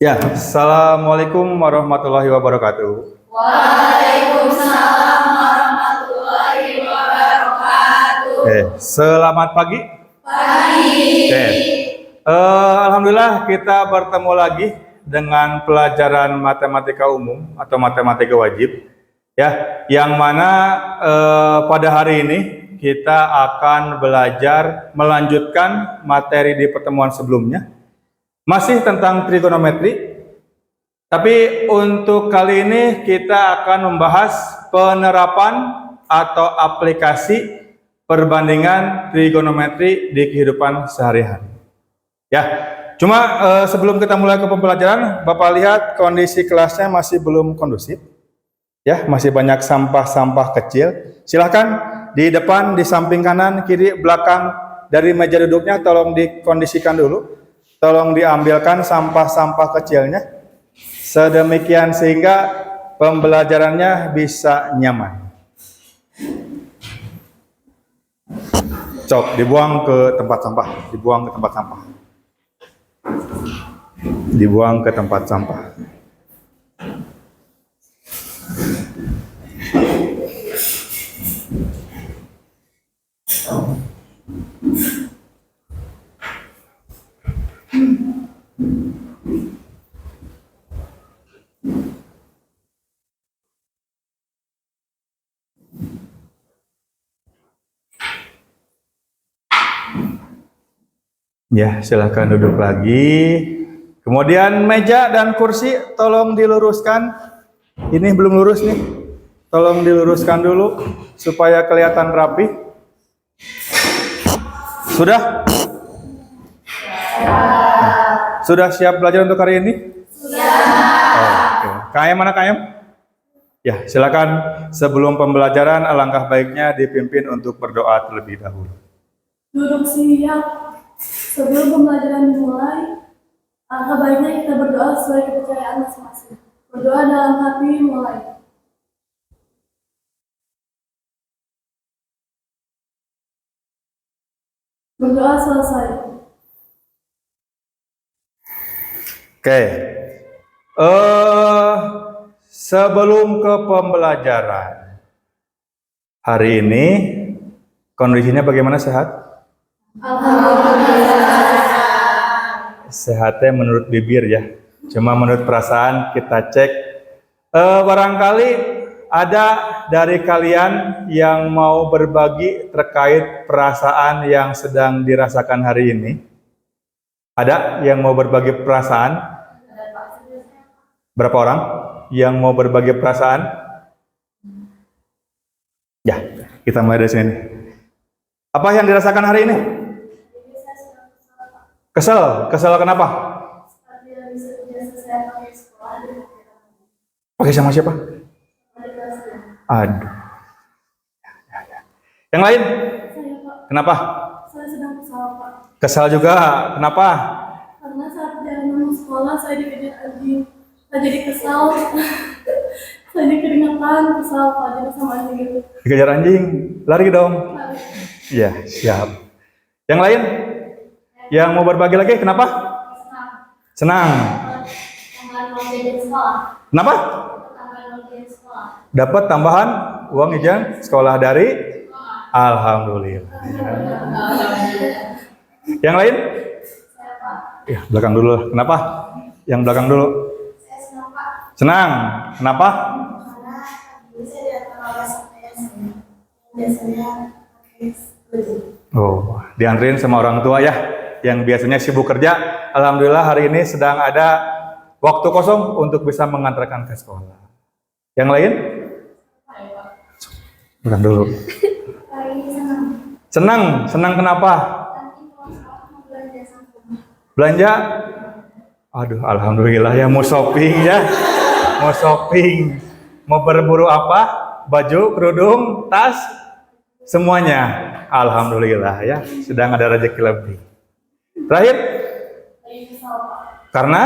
Ya, Assalamualaikum warahmatullahi wabarakatuh. Waalaikumsalam warahmatullahi wabarakatuh. Selamat pagi. Pagi. Alhamdulillah kita bertemu lagi dengan pelajaran matematika umum atau matematika wajib. Ya, yang mana pada hari ini kita akan belajar melanjutkan materi di pertemuan sebelumnya. Masih tentang trigonometri, tapi untuk kali ini kita akan membahas penerapan atau aplikasi perbandingan trigonometri di kehidupan sehari-hari. Ya, cuma sebelum kita mulai ke pembelajaran, Bapak lihat kondisi kelasnya masih belum kondusif. Ya, masih banyak sampah-sampah kecil. Silahkan di depan, di samping kanan, kiri, belakang dari meja duduknya tolong dikondisikan dulu. Tolong diambilkan sampah-sampah kecilnya, sedemikian sehingga pembelajarannya bisa nyaman. Cok, dibuang ke tempat sampah, dibuang ke tempat sampah, dibuang ke tempat sampah. Ya, silahkan duduk lagi. Kemudian meja dan kursi tolong diluruskan. Ini belum lurus nih. Tolong diluruskan dulu supaya kelihatan rapi. Sudah? Sudah siap belajar untuk hari ini? Sudah. Oke. KM mana KM? Ya, silakan sebelum pembelajaran alangkah baiknya dipimpin untuk berdoa terlebih dahulu. Duduk siap. Sebelum pembelajaran dimulai, alangkah baiknya kita berdoa sesuai kepercayaan masing-masing. Berdoa dalam hati mulai. Berdoa selesai. Oke. Sebelum ke pembelajaran hari ini, kondisinya bagaimana, sehat? Sehatnya menurut bibir ya, cuma menurut perasaan kita cek. Barangkali ada dari kalian yang mau berbagi terkait perasaan yang sedang dirasakan hari ini? Ada yang mau berbagi perasaan? Berapa orang yang mau berbagi perasaan? Ya, kita mulai dari sini. Apa yang dirasakan hari ini? Kesel kenapa? Pakai sama siapa? Aduh. Yang lain? Kenapa? Saya sedang kesal, Pak. Kesal juga. Kenapa? Karena saat jalan sekolah saya dikejar anjing. Saya jadi kesal. Saya jadi keringetan, kesal, Pak. Jadi sama anjing itu. Dikejar anjing, lari dong. Iya, siap. Yang lain? Yang mau berbagi lagi, kenapa? Senang. Kenapa? Dapat tambahan uang ijan sekolah dari? Alhamdulillah. Yang lain? Ya, belakang dulu. Kenapa? Yang belakang dulu. Senang. Kenapa? Oh, dianterin sama orang tua ya, yang biasanya sibuk kerja. Alhamdulillah hari ini sedang ada waktu kosong untuk bisa mengantarkan ke sekolah. Yang lain? Bukan dulu. Senang kenapa? Belanja? Aduh, alhamdulillah ya, mau shopping ya. Mau shopping. Mau berburu apa? Baju, kerudung, tas, semuanya. Alhamdulillah ya, sedang ada rezeki lebih. Terakhir? Karena?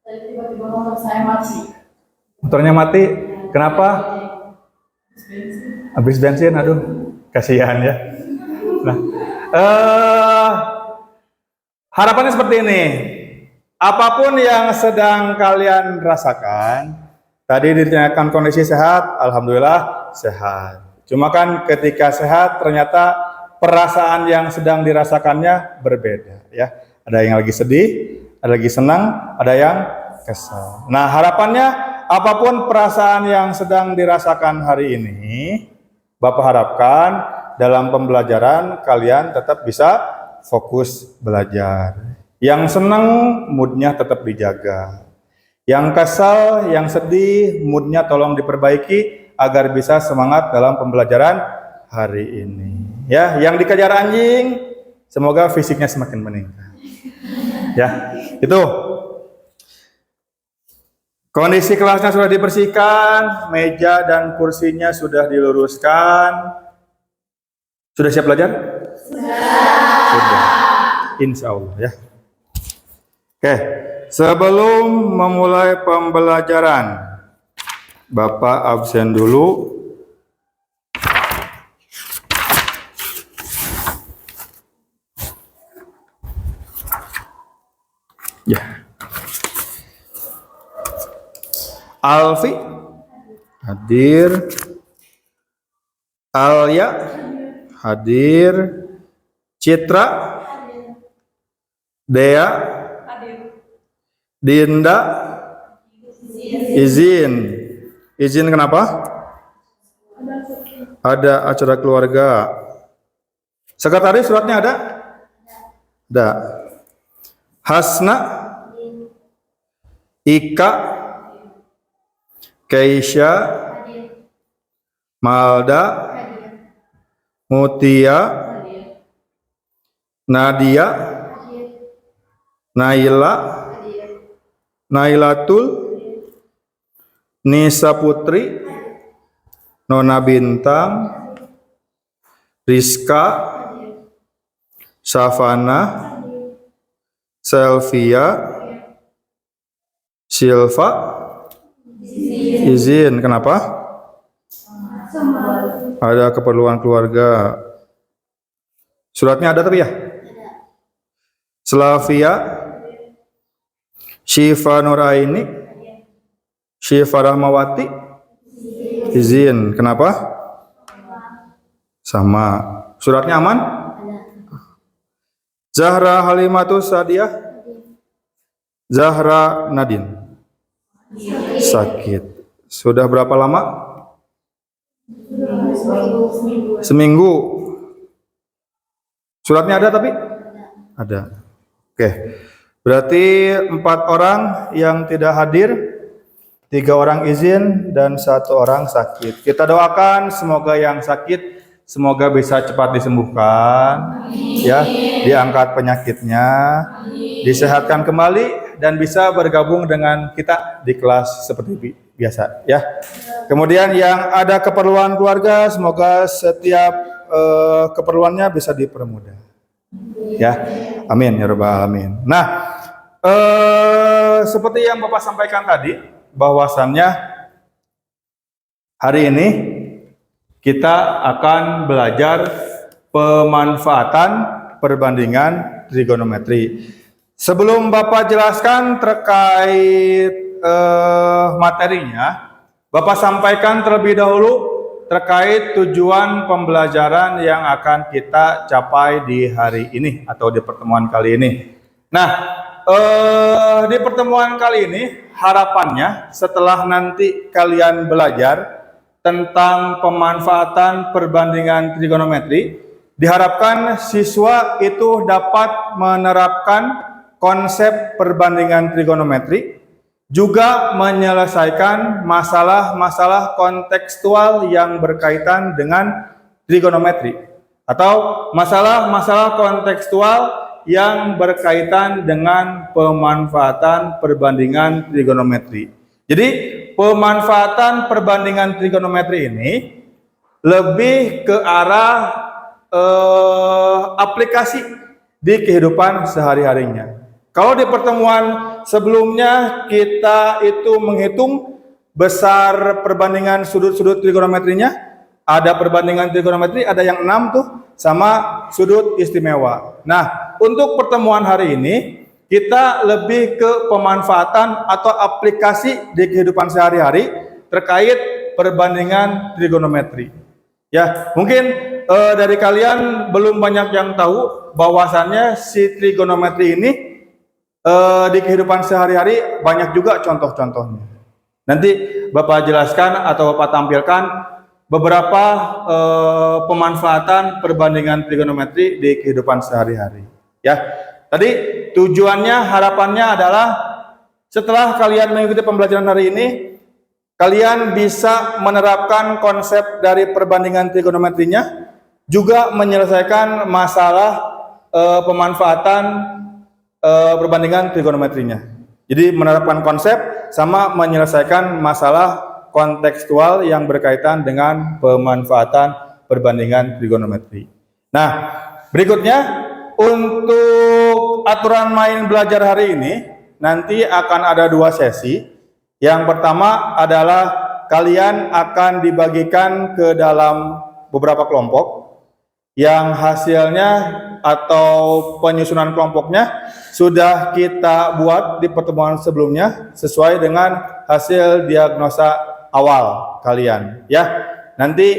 Tiba-tiba motor saya mati. Motornya mati? Kenapa? Habis bensin, aduh, kasihan ya. Nah, harapannya seperti ini. apapun yang sedang kalian rasakan, tadi ditanyakan kondisi sehat, alhamdulillah sehat. Cuma kan ketika sehat ternyata perasaan yang sedang dirasakannya berbeda ya. Ada yang lagi sedih, ada lagi senang, ada yang kesal. Nah, harapannya apapun perasaan yang sedang dirasakan hari ini, Bapak harapkan dalam pembelajaran kalian tetap bisa fokus belajar. Yang senang moodnya tetap dijaga. Yang kesal, yang sedih, moodnya tolong diperbaiki agar bisa semangat dalam pembelajaran hari ini. Ya, yang dikejar anjing, semoga fisiknya semakin meningkat. Ya, itu. Kondisi kelasnya sudah dibersihkan, meja dan kursinya sudah diluruskan. Sudah siap belajar? Sudah. Insya Allah ya. Oke, sebelum memulai pembelajaran, Bapak absen dulu. Ya. Alfi hadir. Alia hadir. Citra Dea Dinda izin kenapa? Ada acara keluarga. Sekretaris suratnya ada? Ada. Hasna, Ika, Keisha, Malda, Mutia, Nadia, Naila, Nailatul, Nisa Putri, Nona Bintang, Rizka, Savana, Selvia, Silva, izin kenapa? Ada keperluan keluarga. Suratnya ada tapi ya? Slavia, Syifa Nuraini, Syifa Rahmawati, izin kenapa? Sama. Suratnya aman? Zahra Halimatus Sadiah, Zahra Nadine sakit. Sudah berapa lama? Seminggu. Suratnya ada tapi? Ada. Oke. Berarti 4 orang yang tidak hadir, 3 orang izin dan 1 orang sakit. Kita doakan semoga yang sakit semoga bisa cepat disembuhkan, ya, diangkat penyakitnya, disehatkan kembali dan bisa bergabung dengan kita di kelas seperti biasa, ya. Kemudian yang ada keperluan keluarga, semoga setiap keperluannya bisa dipermudah, ya. Amin ya rabbal alamin. Nah, seperti yang Bapak sampaikan tadi, bahwasannya hari ini kita akan belajar pemanfaatan perbandingan trigonometri. Sebelum Bapak jelaskan terkait materinya, Bapak sampaikan terlebih dahulu terkait tujuan pembelajaran yang akan kita capai di hari ini atau di pertemuan kali ini. Nah, di pertemuan kali ini harapannya setelah nanti kalian belajar tentang pemanfaatan perbandingan trigonometri, diharapkan siswa itu dapat menerapkan konsep perbandingan trigonometri, juga menyelesaikan masalah-masalah kontekstual yang berkaitan dengan trigonometri, atau masalah-masalah kontekstual yang berkaitan dengan pemanfaatan perbandingan trigonometri. Jadi pemanfaatan perbandingan trigonometri ini lebih ke arah aplikasi di kehidupan sehari-harinya. Kalau di pertemuan sebelumnya kita itu menghitung besar perbandingan sudut-sudut trigonometrinya, ada perbandingan trigonometri, ada yang 6 tuh, sama sudut istimewa. Nah, untuk pertemuan hari ini kita lebih ke pemanfaatan atau aplikasi di kehidupan sehari-hari terkait perbandingan trigonometri. Ya, mungkin dari kalian belum banyak yang tahu bahwasannya si trigonometri ini di kehidupan sehari-hari banyak juga contoh-contohnya. Nanti Bapak jelaskan atau Bapak tampilkan beberapa pemanfaatan perbandingan trigonometri di kehidupan sehari-hari. Ya, tadi tujuannya, harapannya adalah setelah kalian mengikuti pembelajaran hari ini, kalian bisa menerapkan konsep dari perbandingan trigonometrinya, juga menyelesaikan masalah pemanfaatan perbandingan trigonometrinya. Jadi menerapkan konsep sama menyelesaikan masalah kontekstual yang berkaitan dengan pemanfaatan perbandingan trigonometri. Nah, berikutnya untuk aturan main belajar hari ini nanti akan ada 2 sesi. Yang pertama adalah kalian akan dibagikan ke dalam beberapa kelompok yang hasilnya atau penyusunan kelompoknya sudah kita buat di pertemuan sebelumnya sesuai dengan hasil diagnosa awal kalian, ya. Nanti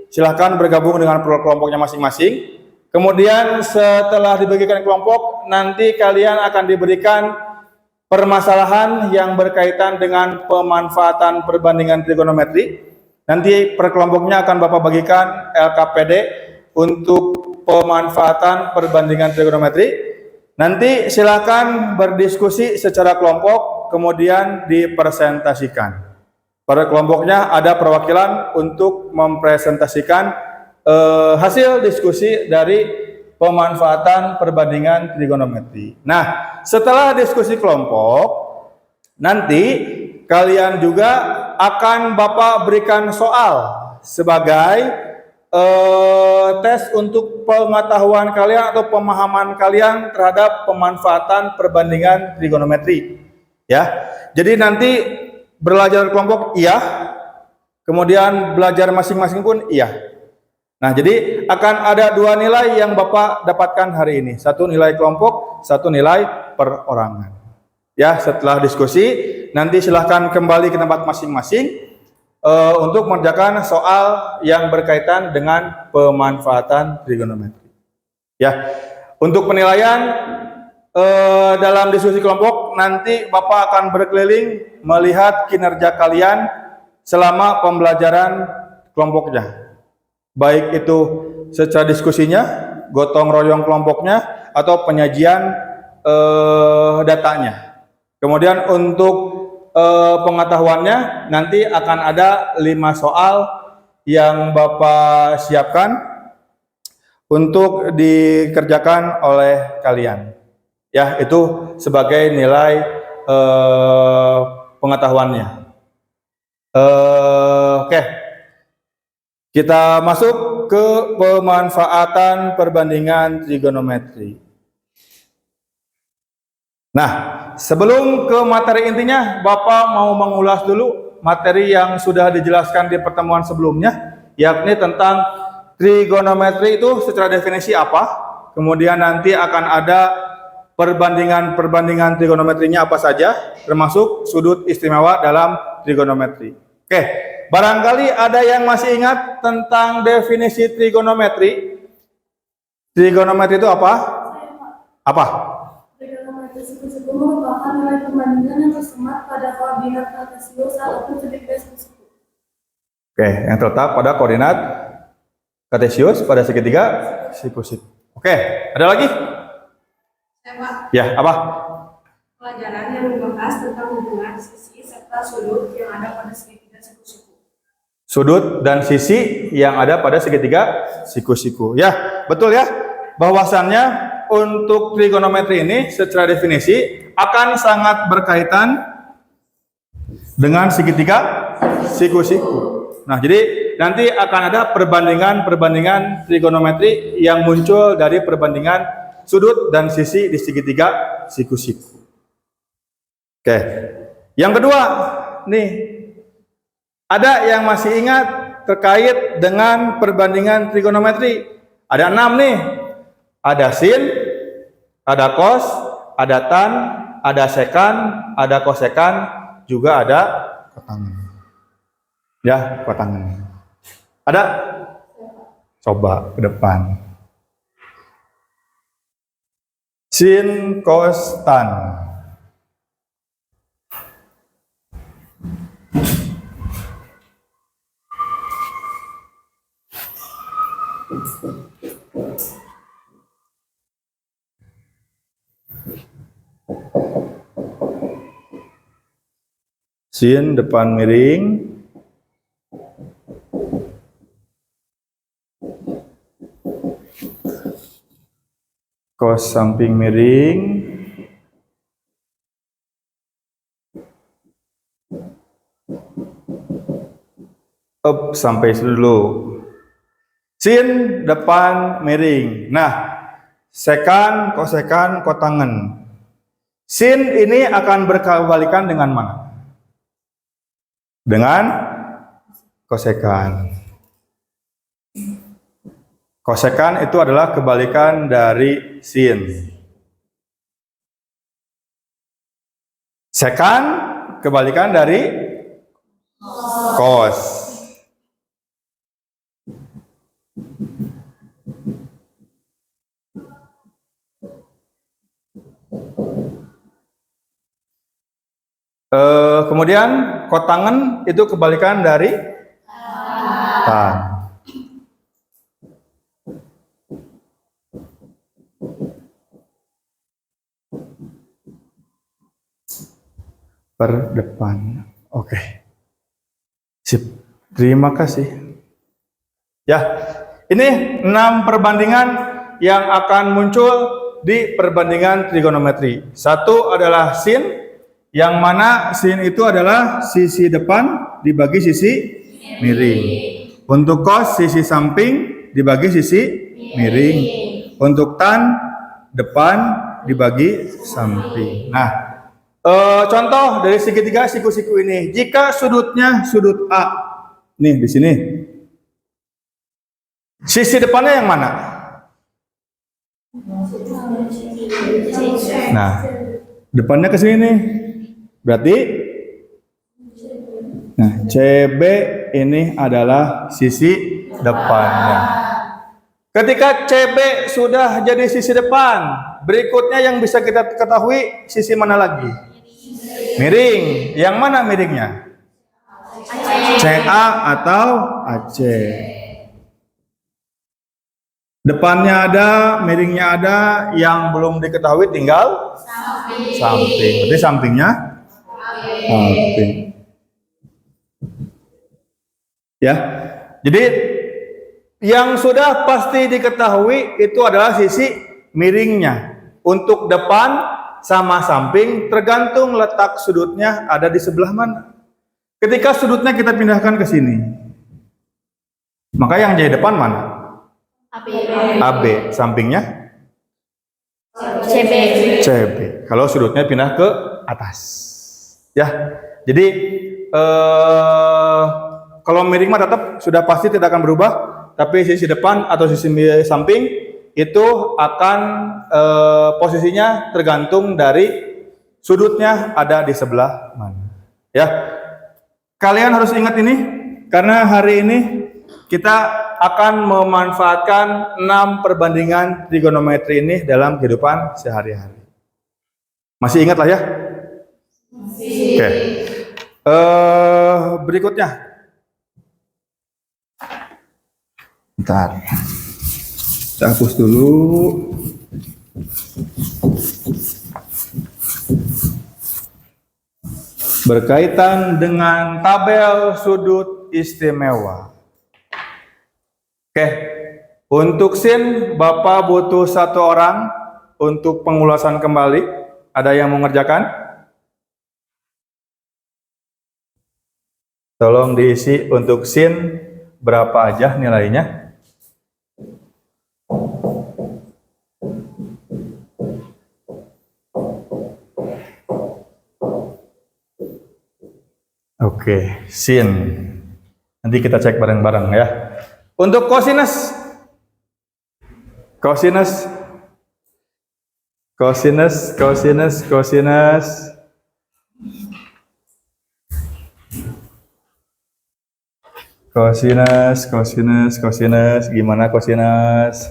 silahkan bergabung dengan kelompoknya masing-masing. Kemudian setelah dibagikan kelompok, nanti kalian akan diberikan permasalahan yang berkaitan dengan pemanfaatan perbandingan trigonometri. Nanti per kelompoknya akan Bapak bagikan LKPD untuk pemanfaatan perbandingan trigonometri. Nanti silakan berdiskusi secara kelompok, kemudian dipresentasikan. Pada kelompoknya ada perwakilan untuk mempresentasikan hasil diskusi dari pemanfaatan perbandingan trigonometri. Nah, setelah diskusi kelompok, nanti kalian juga akan Bapak berikan soal sebagai tes untuk pengetahuan kalian atau pemahaman kalian terhadap pemanfaatan perbandingan trigonometri. Ya, jadi nanti belajar kelompok iya, kemudian belajar masing-masing pun iya. Nah, jadi akan ada 2 nilai yang Bapak dapatkan hari ini. 1 nilai kelompok, 1 nilai perorangan. Ya, setelah diskusi, nanti silahkan kembali ke tempat masing-masing untuk mengerjakan soal yang berkaitan dengan pemanfaatan trigonometri. Ya, untuk penilaian dalam diskusi kelompok nanti Bapak akan berkeliling melihat kinerja kalian selama pembelajaran kelompoknya, baik itu secara diskusinya, gotong royong kelompoknya, atau penyajian datanya. Kemudian untuk pengetahuannya nanti akan ada 5 soal yang Bapak siapkan untuk dikerjakan oleh kalian. Ya, itu sebagai nilai pengetahuannya. Oke. Kita masuk ke pemanfaatan perbandingan trigonometri. Nah, sebelum ke materi intinya, Bapak mau mengulas dulu materi yang sudah dijelaskan di pertemuan sebelumnya, yakni tentang trigonometri itu secara definisi apa, kemudian nanti akan ada perbandingan trigonometrinya apa saja, termasuk sudut istimewa dalam trigonometri. Oke, barangkali ada yang masih ingat tentang definisi trigonometri. Trigonometri itu apa? Apa? Trigonometri suku-suku merupakan nilai perbandingan yang tersemat pada koordinat kartesius ataupun sudut siku-siku. Oke, yang terletak pada koordinat kartesius pada segitiga siku-siku. Oke, ada lagi? Ya, apa? Pelajaran yang membahas tentang hubungan sisi serta sudut yang ada pada segitiga siku-siku. Sudut dan sisi yang ada pada segitiga siku-siku. Ya, betul ya. Bahwasannya untuk trigonometri ini secara definisi akan sangat berkaitan dengan segitiga siku-siku. Nah, jadi nanti akan ada perbandingan trigonometri yang muncul dari perbandingan sudut dan sisi di segitiga siku-siku. Oke. Yang kedua, nih. Ada yang masih ingat terkait dengan perbandingan trigonometri? Ada 6 nih. Ada sin, ada cos, ada tan, ada sekan, ada kosekan, juga ada kotangan. Ya, kotangan. Ada? Coba ke depan. Sin, kos, tan. Sin depan miring, kos samping miring, up sampai situ dulu. Sin depan miring. Nah, sekan, kosekan, kotangan. Sin ini akan berkebalikan dengan mana? Dengan kosekan. Kosekan itu adalah kebalikan dari sin. Sekan kebalikan dari kos. Kemudian kotangan itu kebalikan dari tan. Per depan. Oke. Sip. Terima kasih. Ya, ini 6 perbandingan yang akan muncul di perbandingan trigonometri. Satu adalah sin, yang mana sin itu adalah sisi depan dibagi sisi miring. Untuk kos, sisi samping dibagi sisi miring. Untuk tan, depan dibagi samping. Nah, contoh dari segitiga siku-siku ini. Jika sudutnya sudut A, nih di sini. Sisi depannya yang mana? Nah, depannya ke sini nih. Berarti nah, CB ini adalah sisi depannya. Ketika CB sudah jadi sisi depan, berikutnya yang bisa kita ketahui sisi mana lagi? Miring. Yang mana miringnya? CA atau AC. Depannya ada, miringnya ada, yang belum diketahui tinggal samping. Berarti sampingnya samping. Ya. Jadi yang sudah pasti diketahui itu adalah sisi miringnya. Untuk depan sama samping tergantung letak sudutnya ada di sebelah mana. Ketika sudutnya kita pindahkan ke sini, maka yang jadi depan mana? AB. Sampingnya? CB. Kalau sudutnya pindah ke atas. Ya. Jadi kalau miring mah tetap sudah pasti tidak akan berubah, tapi sisi depan atau sisi samping itu akan posisinya tergantung dari sudutnya ada di sebelah mana. Ya. Kalian harus ingat ini karena hari ini kita akan memanfaatkan 6 perbandingan trigonometri ini dalam kehidupan sehari-hari. Masih ingat lah ya? Oke. Berikutnya. Bentar. Kita hapus dulu. Berkaitan dengan tabel sudut istimewa. Oke, untuk sin Bapak butuh 1 orang untuk pengulasan kembali. Ada yang mau mengerjakan? Tolong diisi untuk sin berapa aja nilainya. Oke, sin. Nanti kita cek bareng-bareng ya. Untuk kosinus Cosinus, cosinus, cosinus. Cosinus, cosinus, cosinus. Gimana cosinus?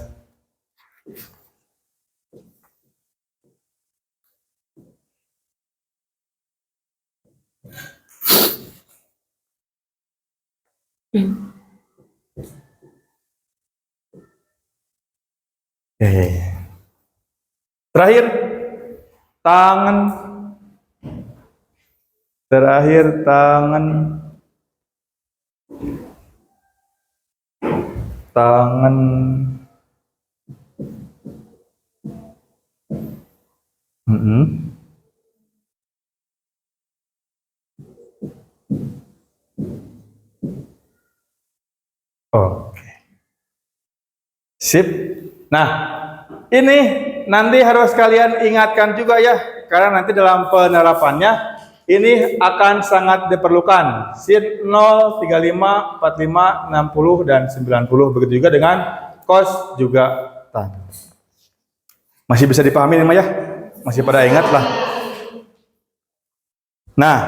Terakhir, tangan. Terakhir, tangan. Tangan. Oke. Sip. Nah, ini nanti harus kalian ingatkan juga ya, karena nanti dalam penerapannya ini akan sangat diperlukan. Sheet 0, 35, 45, 60, dan 90. Begitu juga dengan cos juga tan. Masih bisa dipahami nih, ya? Masih pada ingat lah. Nah,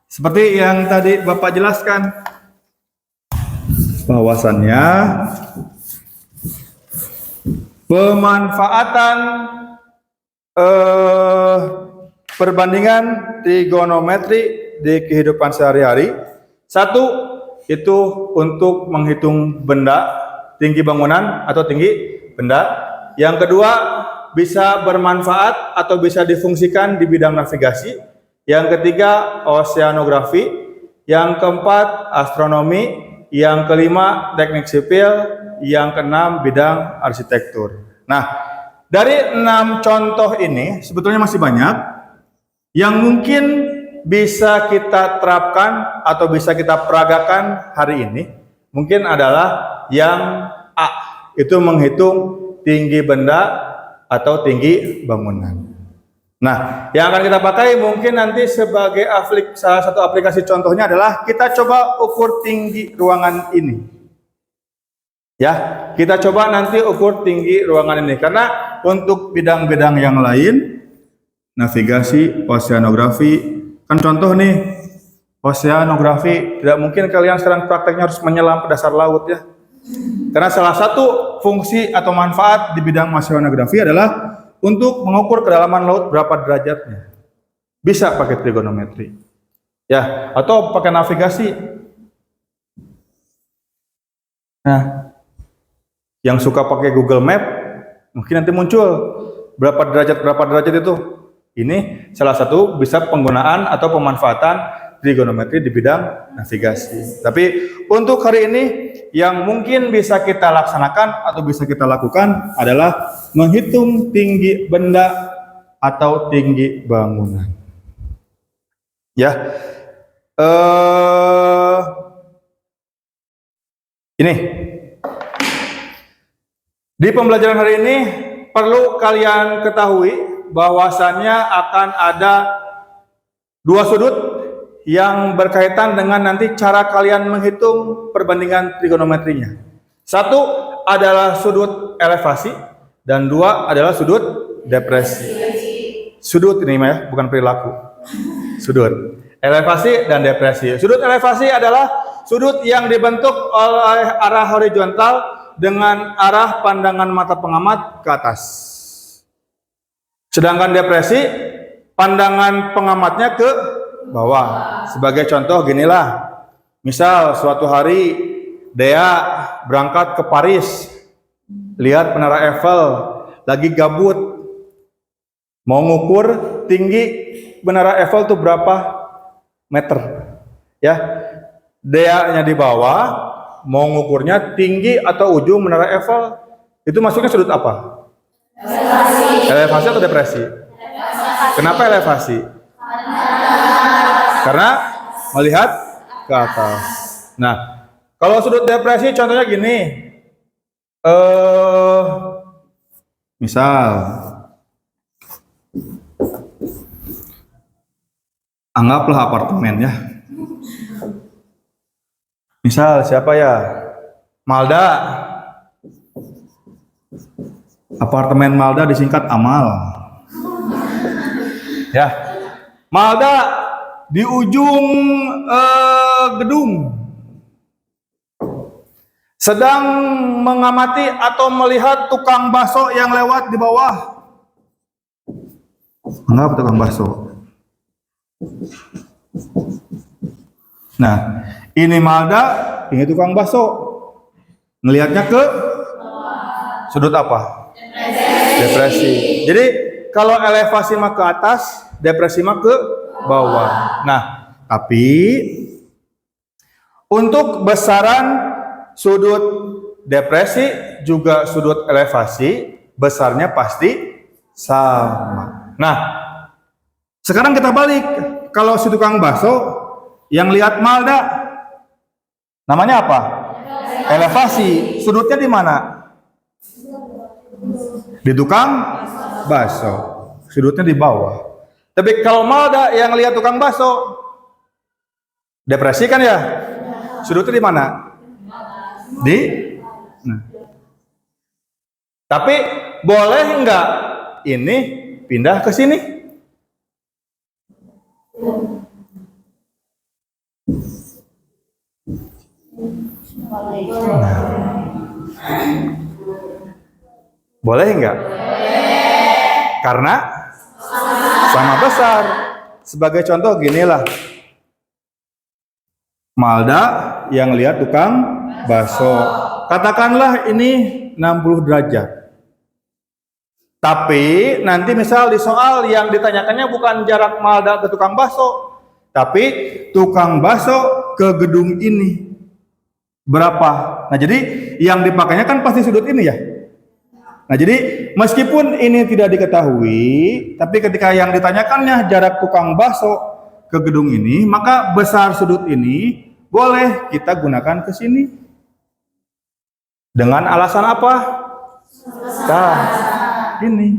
seperti yang tadi Bapak jelaskan, bahwasannya pemanfaatan perbandingan trigonometri di kehidupan sehari-hari. Satu, itu untuk menghitung benda, tinggi bangunan atau tinggi benda. Yang kedua, bisa bermanfaat atau bisa difungsikan di bidang navigasi. Yang ketiga, oceanografi. Yang keempat, astronomi. Yang kelima, teknik sipil. Yang keenam, bidang arsitektur. Nah, dari 6 contoh ini sebetulnya masih banyak yang mungkin bisa kita terapkan atau bisa kita peragakan hari ini. Mungkin adalah yang A, itu menghitung tinggi benda atau tinggi bangunan. Nah, yang akan kita pakai mungkin nanti sebagai salah satu aplikasi contohnya adalah kita coba ukur tinggi ruangan ini. Ya, kita coba nanti ukur tinggi ruangan ini, karena untuk bidang-bidang yang lain, navigasi, oceanografi, kan contoh nih, oceanografi, tidak mungkin kalian sekarang prakteknya harus menyelam ke dasar laut ya. Karena salah satu fungsi atau manfaat di bidang oceanografi adalah untuk mengukur kedalaman laut berapa derajatnya. Bisa pakai trigonometri. Ya, atau pakai navigasi. Nah, yang suka pakai Google Map, mungkin nanti muncul berapa derajat itu. Ini salah satu bisa penggunaan atau pemanfaatan trigonometri di bidang navigasi. Tapi untuk hari ini yang mungkin bisa kita laksanakan atau bisa kita lakukan adalah menghitung tinggi benda atau tinggi bangunan. Ya, ini di pembelajaran hari ini perlu kalian ketahui bahwasannya akan ada 2 sudut yang berkaitan dengan nanti cara kalian menghitung perbandingan trigonometrinya. Satu adalah sudut elevasi dan 2 adalah sudut depresi. Sudut ini ya, bukan perilaku. Sudut elevasi dan depresi. Sudut elevasi adalah sudut yang dibentuk oleh arah horizontal dengan arah pandangan mata pengamat ke atas. Sedangkan depresi, pandangan pengamatnya ke bawah. Sebagai contoh ginilah, misal suatu hari Dea berangkat ke Paris, lihat Menara Eiffel, lagi gabut, mau ngukur tinggi Menara Eiffel itu berapa meter, ya. Dea-nya di bawah, mau ngukurnya tinggi atau ujung Menara Eiffel, itu masuknya sudut apa? Elevasi atau depresi? Kenapa elevasi? Karena melihat ke atas. Nah, kalau sudut depresi contohnya gini. Misal anggaplah apartemen ya. Misal siapa ya? Malda. Apartemen Malda disingkat Amal. Ya. Malda di ujung gedung sedang mengamati atau melihat tukang bakso yang lewat di bawah. Anggap tukang bakso. Nah, ini Malda, ini tukang bakso. Ngelihatnya ke sudut apa? Depresi. Jadi kalau elevasi mah ke atas, depresi mah ke bawah. Nah, tapi untuk besaran sudut depresi juga sudut elevasi besarnya pasti sama. Nah, sekarang kita balik. Kalau si tukang bakso yang lihat Malda, namanya apa? Elevasi. Sudutnya di mana? Di tukang bakso. Sudutnya di bawah. Tapi kalau Malda yang lihat tukang bakso, depresi kan ya? Sudutnya di mana? Di. Nah. Tapi boleh enggak ini pindah ke sini? Boleh enggak? Karena sama besar. Sebagai contoh ginilah. Malda yang lihat tukang bakso. Katakanlah ini 60 derajat. Tapi nanti misal di soal yang ditanyakannya bukan jarak Malda ke tukang bakso, tapi tukang bakso ke gedung ini. Berapa? Nah, jadi yang dipakainya kan pasti sudut ini ya. Nah, jadi meskipun ini tidak diketahui, tapi ketika yang ditanyakannya jarak tukang bakso ke gedung ini, maka besar sudut ini boleh kita gunakan ke sini. Dengan alasan apa? Nah, ini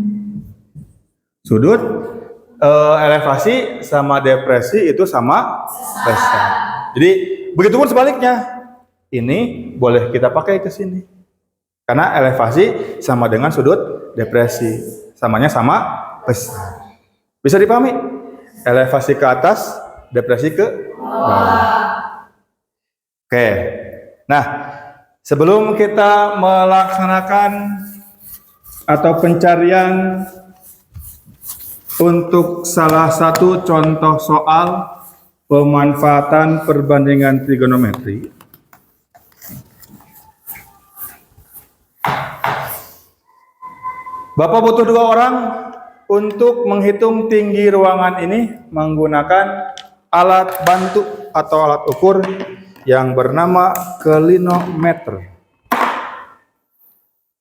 sudut elevasi sama depresi itu sama besar. Jadi begitu pun sebaliknya, ini boleh kita pakai ke sini karena elevasi sama dengan sudut depresi, samanya sama besar. Bisa dipahami? Elevasi ke atas, depresi ke bawah. Oke. Nah, sebelum kita melaksanakan atau pencarian untuk salah satu contoh soal pemanfaatan perbandingan trigonometri, Bapak butuh 2 orang untuk menghitung tinggi ruangan ini menggunakan alat bantu atau alat ukur yang bernama klinometer.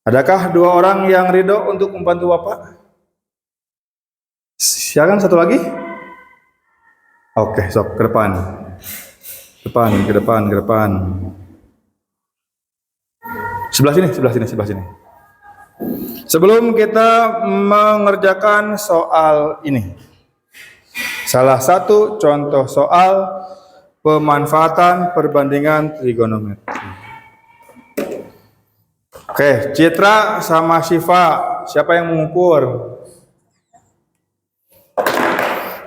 Adakah 2 orang yang ridho untuk membantu Bapak? Silakan satu lagi. Oke, sok ke depan. Ke depan. Sebelah sini. Sebelum kita mengerjakan soal ini, salah satu contoh soal pemanfaatan perbandingan trigonometri. Oke, Citra sama Syifa, siapa yang mengukur?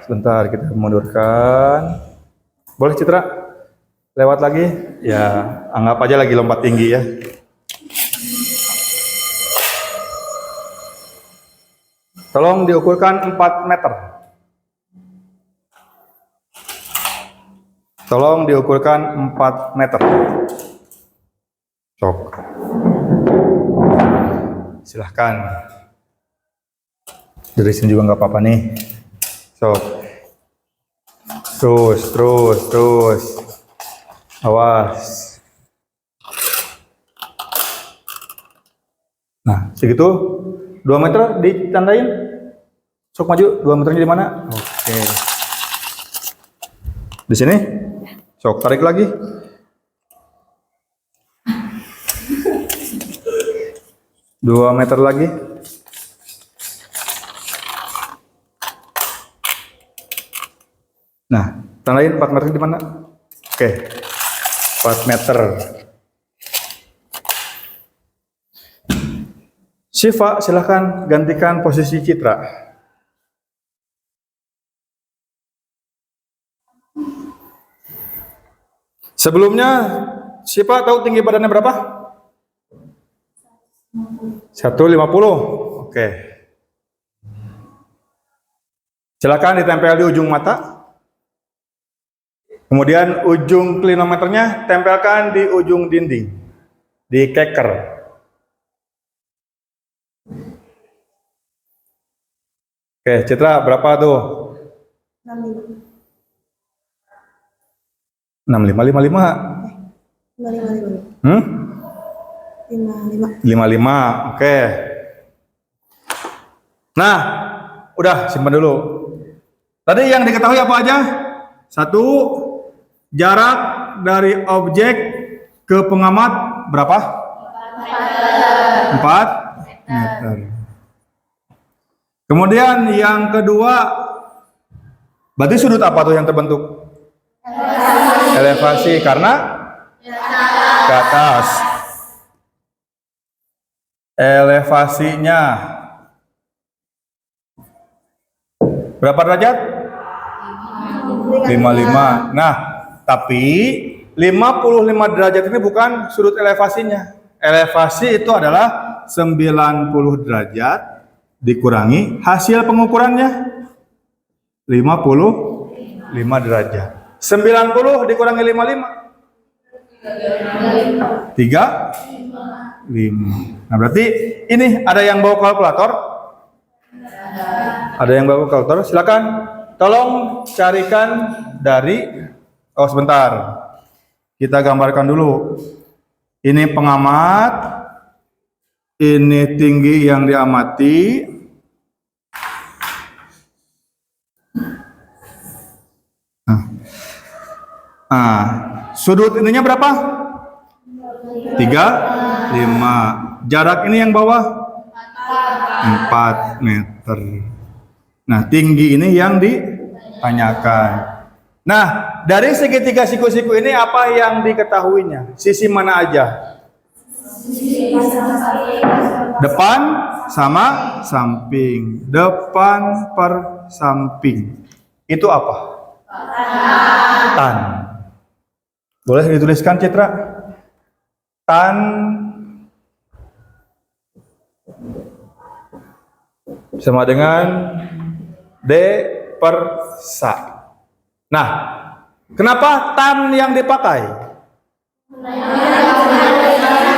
Sebentar, kita mundurkan. Boleh Citra? Lewat lagi? Ya, anggap aja lagi lompat tinggi ya. Tolong diukurkan 4 meter. Tolong diukurkan 4 meter. Sok. Silahkan. Dari sini juga nggak apa-apa nih. Sok. Terus. Awas. Nah, segitu 2 meter ditandain. Sok maju, 2 meternya di mana? Oke. Di sini? Sok tarik lagi. Dua meter lagi. Nah, tandain 4 meter di mana? Oke. 4 meter. Syifa, silahkan gantikan posisi Citra. Sebelumnya siapa tahu tinggi badannya berapa? 150. Oke. Silakan ditempel di ujung mata. Kemudian ujung klinometernya tempelkan di ujung dinding, di keker. Oke, Citra berapa tuh? 6555. 55. Oke. Nah, udah simpan dulu. Tadi yang diketahui apa aja? 1, jarak dari objek ke pengamat berapa? 4 meter. Kemudian yang kedua, berarti sudut apa tuh yang terbentuk? Elevasi karena ke atas. Elevasinya berapa derajat? 55. Nah, tapi 55 derajat ini bukan sudut elevasinya. Elevasi itu adalah 90 derajat dikurangi hasil pengukurannya 55 derajat. 90 dikurangi 55 35. Nah, berarti ini ada yang bawa kalkulator? Ada yang bawa kalkulator? Silakan. Tolong carikan dari, oh sebentar, kita gambarkan dulu. Ini pengamat, ini tinggi yang diamati, sudut ininya berapa? 35. Jarak ini yang bawah 4 meter. Nah, tinggi ini yang ditanyakan. Nah, dari segitiga siku-siku ini apa yang diketahuinya? Sisi mana aja? Depan sama samping. Depan per samping. Itu apa? Tan. Boleh dituliskan, Citra? Tan sama dengan D per Sa. Nah, kenapa tan yang dipakai?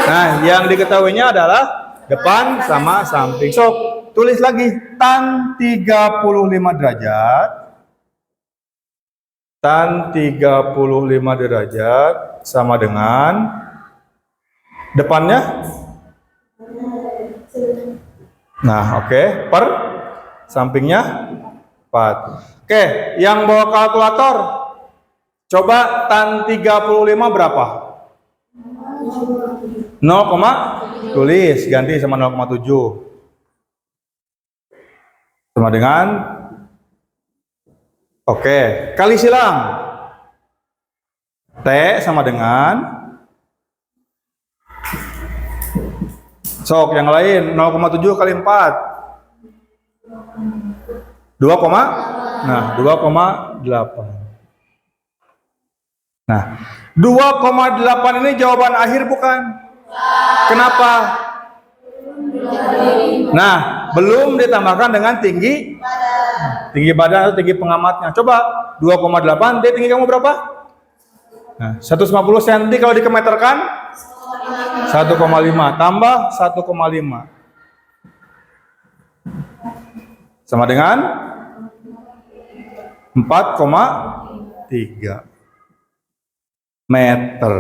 Nah, yang diketahuinya adalah depan sama samping. So, tulis lagi tan 35 derajat. Tan 35 derajat sama dengan depannya. Nah, oke, per sampingnya 4. Oke, yang bawa kalkulator, coba tan 35 berapa? 0, tulis, ganti sama 0,7. Sama dengan, oke, kali silang. T sama dengan, sok yang lain 0,7 kali 4 2,8. Nah, 2,8 ini jawaban akhir bukan? Kenapa? Nah, belum ditambahkan dengan tinggi badan atau tinggi pengamatnya. Coba 2,8, dia tinggi kamu berapa? Nah, 150 cm kalau dikemeterkan 1,5 tambah 1,5 sama dengan 4,3 meter.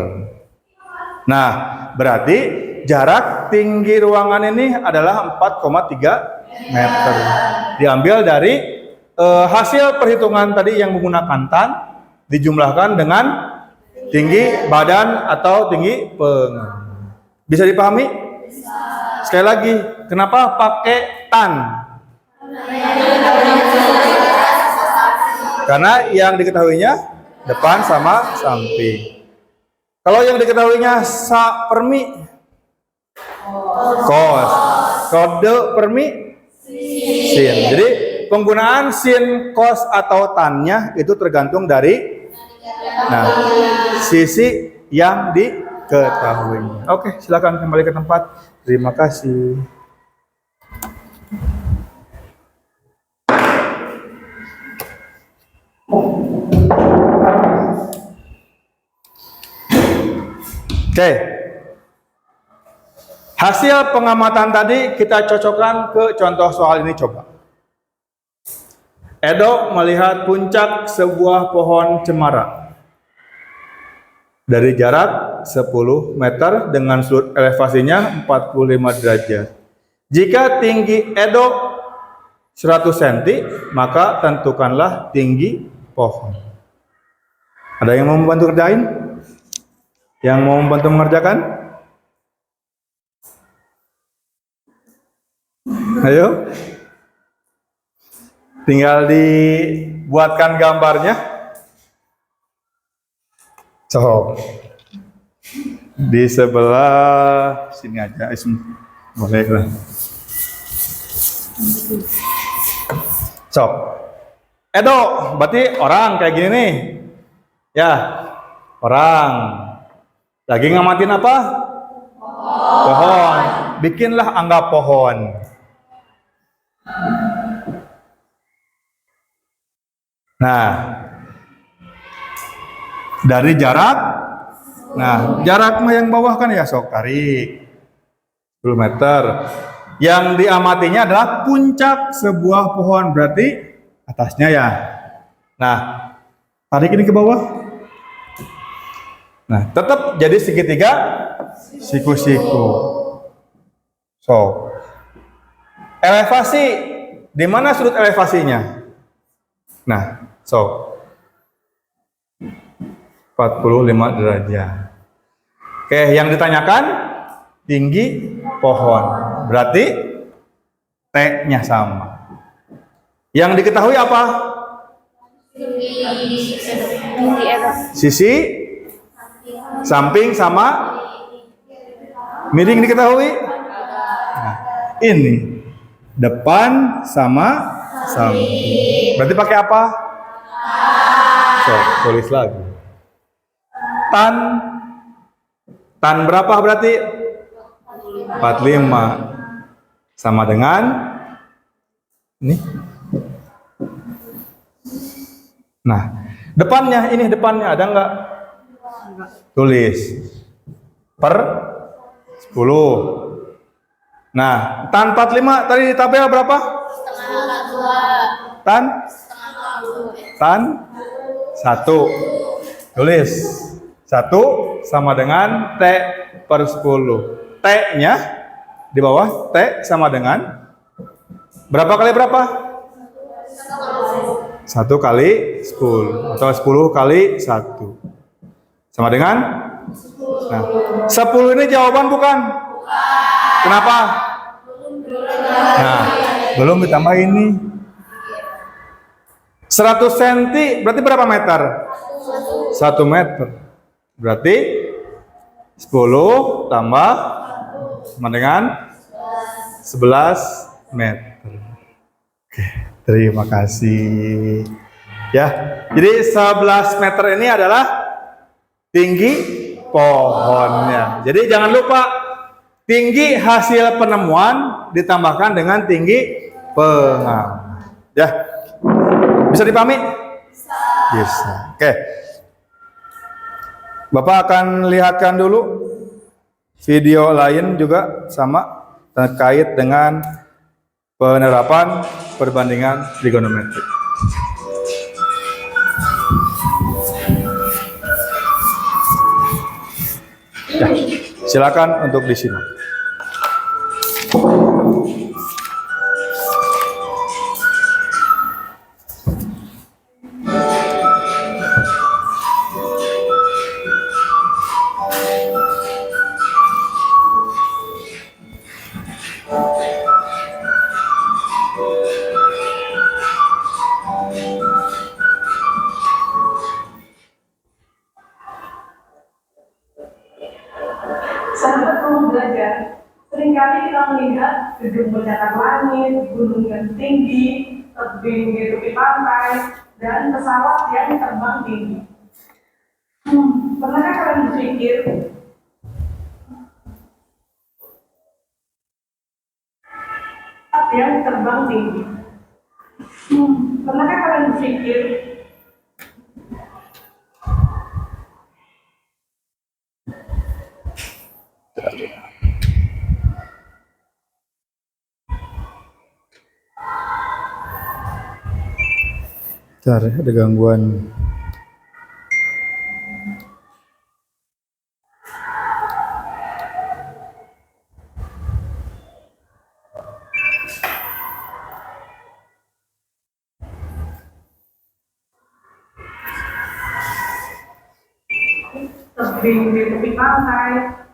Nah, berarti jarak tinggi ruangan ini adalah 4,3 meter. Diambil dari hasil perhitungan tadi yang menggunakan tan dijumlahkan dengan tinggi badan atau tinggi pengamat. Bisa dipahami? Sekali lagi, kenapa pakai tan? Karena yang diketahuinya depan sama samping. Kalau yang diketahuinya sa per mi, cos, kode per mi, sin. Jadi penggunaan sin, cos atau tannya itu tergantung dari Nah, sisi yang diketahui. Oke, silakan kembali ke tempat. Terima kasih. Oke. Hasil pengamatan tadi kita cocokkan ke contoh soal ini coba. Edo melihat puncak sebuah pohon cemara dari jarak 10 meter dengan sudut elevasinya 45 derajat. Jika tinggi Edo 100 cm, maka tentukanlah tinggi pohon. Ada yang mau membantu kerjain? Yang mau membantu mengerjakan? Ayo. Tinggal dibuatkan gambarnya. So, di sebelah sini aja, boleh lah. So, Edo, berarti orang kayak gini nih. Ya, orang. Lagi ngamatin apa? Pohon. Bikinlah angka pohon. Nah, dari jarak, nah jarak yang bawah kan ya sok tarik 10 meter. Yang diamatinya adalah puncak sebuah pohon, berarti atasnya ya. Nah, tarik ini ke bawah. Nah, tetap jadi segitiga siku-siku. So, elevasi, di mana sudut elevasinya? Nah, so 45 derajat. Oke, yang ditanyakan tinggi pohon. Berarti T-nya sama. Yang diketahui apa? Sisi samping sama miring diketahui. Nah, ini depan sama samping. Berarti pakai apa? So, tulis lagi. Tan berapa berarti? 45 sama dengan ini. Nah, depannya ini depannya ada enggak? Tulis per 10. Nah, tan 45 tadi di tabel berapa? Tan 1. Tulis 1 sama dengan T per 10. T-nya di bawah, T sama dengan berapa kali berapa? 1 kali 10 atau 10 kali 1 sama dengan? Nah, 10 ini jawaban bukan? Kenapa? Nah, belum ditambah ini. 100 cm berarti berapa meter? 1 meter. Berarti 10 tambah sama dengan 11 meter. Oke, terima kasih. Ya, jadi 11 meter ini adalah tinggi pohonnya. Jadi jangan lupa tinggi hasil penemuan ditambahkan dengan tinggi pengaman. Ya, bisa dipahami? Bisa. Oke. Bapak akan lihatkan dulu video lain juga sama terkait dengan penerapan perbandingan trigonometri. Ya, silakan untuk disimak. Sahabat kaum belajar, seringkali kita melihat gedung pencakar langit, gunung yang tinggi, tebing di tepi pantai, dan pesawat yang terbang tinggi. Pernahkah kalian berpikir apa yang terbang tinggi? Pernahkah kalian berpikir Bentar, ada gangguan. tebing di tepi pantai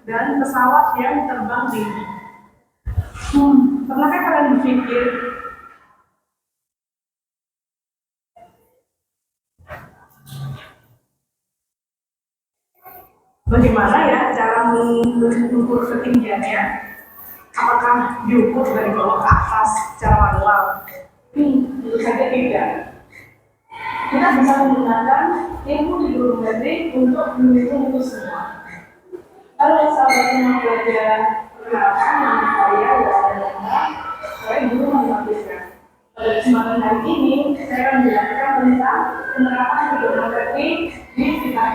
dan pesawat yang terbang tinggi? Pernahkah kalian berpikir bagaimana ya cara mengukur ketinggiannya? Apakah diukur dari bawah ke atas secara manual? Tentu saja tidak. Kita bisa menggunakan ilmu di geometri untuk menghitung itu semua. Halo sahabat semua belajar, perkenalkan nama saya Yolanda. Saya guru matematika. Pada kesempatan hari ini, saya akan menjelaskan tentang penerapan geometri di fisika.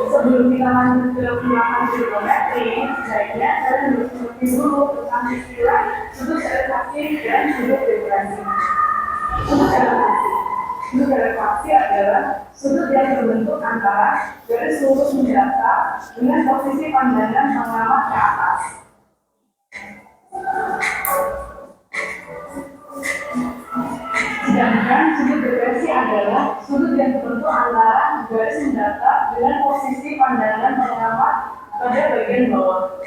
Sebelum kita lanjut ke penerapan geometri, sebaiknya saya mengerti dulu tentang istilah sudut relakasi dan sudut difference. Sudut relakasi adalah sudut yang terbentuk antara garis lurus mendatar dengan posisi pandangan mengarah ke atas. Sedangkan sudut depresi adalah sudut yang terbentuk antara garis mendatar dengan posisi pandangan mengarah pada bagian bawah.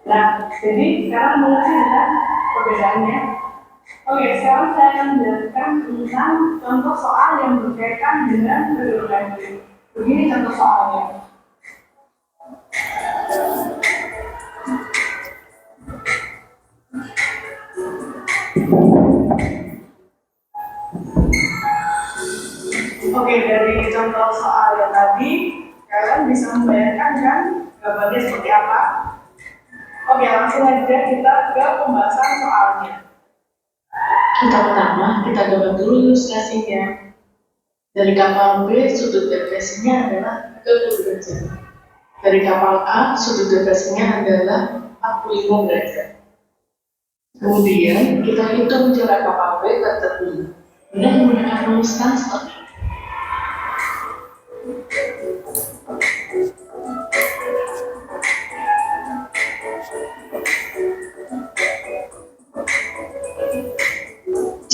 Nah, jadi sekarang mengerti kan perbedaannya? Oke, sekarang saya akan menjelaskan tentang contoh soal yang berkaitan dengan geometri. Begini contoh soalnya. Oke, dari contoh soal yang tadi, kalian bisa membayangkan kan gambarnya seperti apa? Oke, langsung aja kita ke pembahasan soalnya. Pertama, kita gambar dulu ilustrasinya. Dari kapal B, sudut depresinya adalah 30 derajat. Dari kapal A, sudut depresinya adalah 45 derajat. Kemudian, kita hitung jarak kapal B ke tepi dengan menggunakan rumus transfer.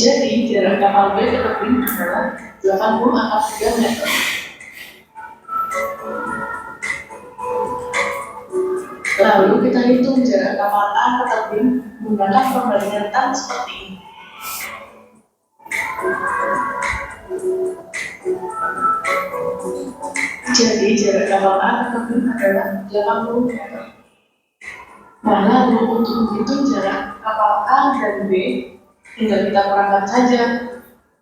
Jadi, jarak kapal B ke tebing adalah 80/3 meter. Lalu kita hitung jarak kapal A ke tebing menggunakan perbandingan tan seperti ini. Jadi, jarak kapal A ke tebing adalah 80 meter. Nah, lalu untuk menghitung jarak kapal A dan B, tinggal kita kurangkan saja.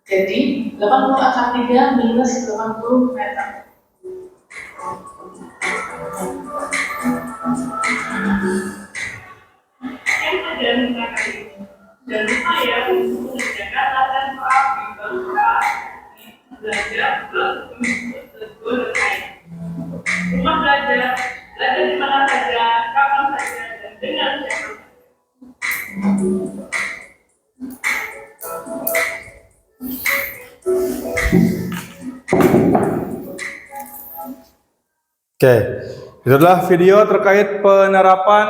Jadi 80/3 minus 80 meter. Yang pelajaran kita kali ini. Jangan lupa ya untuk mengerjakan latihan soal di bawah belajar rumah belajar di mana saja, kapan saja, dan dengan siapa. Oke, itu adalah video terkait penerapan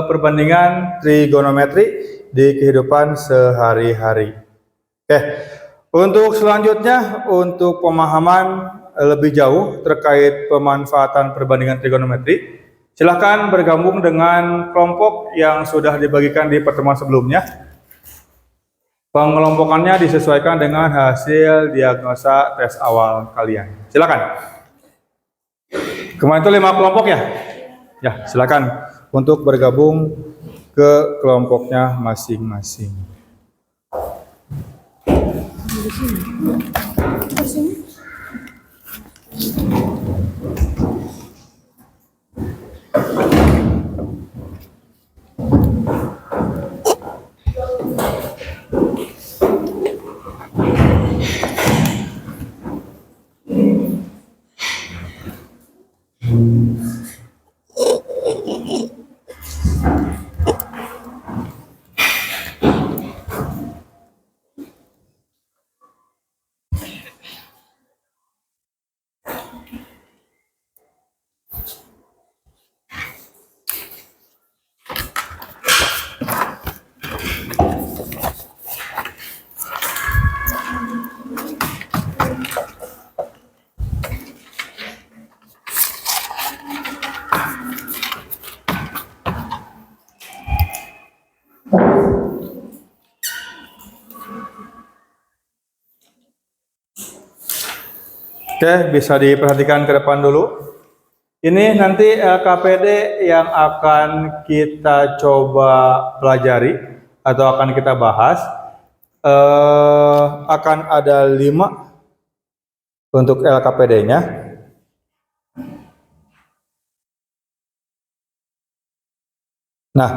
perbandingan trigonometri di kehidupan sehari-hari. Oke, untuk selanjutnya, untuk pemahaman lebih jauh terkait pemanfaatan perbandingan trigonometri, silakan bergabung dengan kelompok yang sudah dibagikan di pertemuan sebelumnya. Pengelompokannya disesuaikan dengan hasil diagnosa tes awal kalian. Silakan. Kemarin itu 5 kelompok ya? Ya, silakan untuk bergabung ke kelompoknya masing-masing. Di sini. Oke, bisa diperhatikan ke depan dulu. Ini nanti LKPD yang akan kita coba pelajari atau akan kita bahas. Akan ada 5 untuk LKPD-nya. Nah,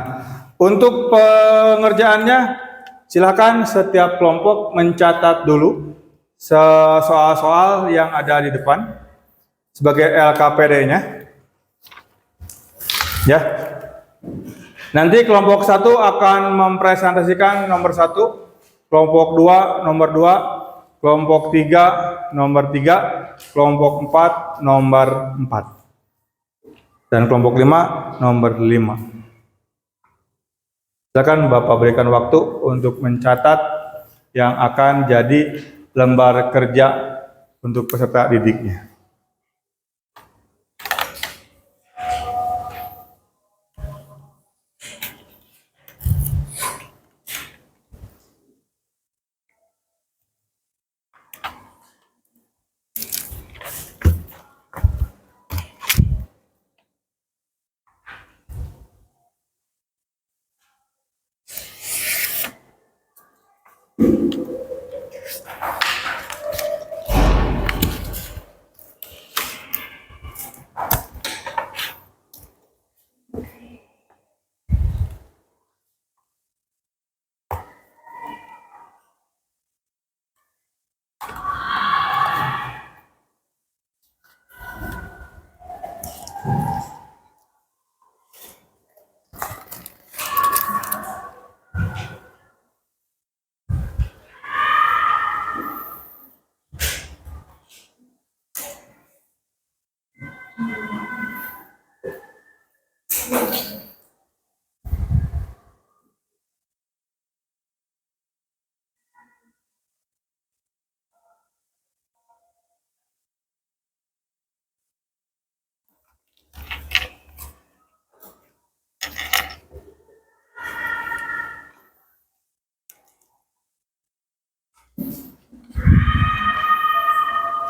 untuk pengerjaannya silakan setiap kelompok mencatat dulu soal-soal yang ada di depan sebagai LKPD-nya. Ya. Nanti kelompok 1 akan mempresentasikan nomor 1, kelompok 2 nomor 2, kelompok 3 nomor 3, kelompok 4 nomor 4. Dan kelompok 5 nomor 5. Silakan Bapak berikan waktu untuk mencatat yang akan jadi lembar kerja untuk peserta didiknya.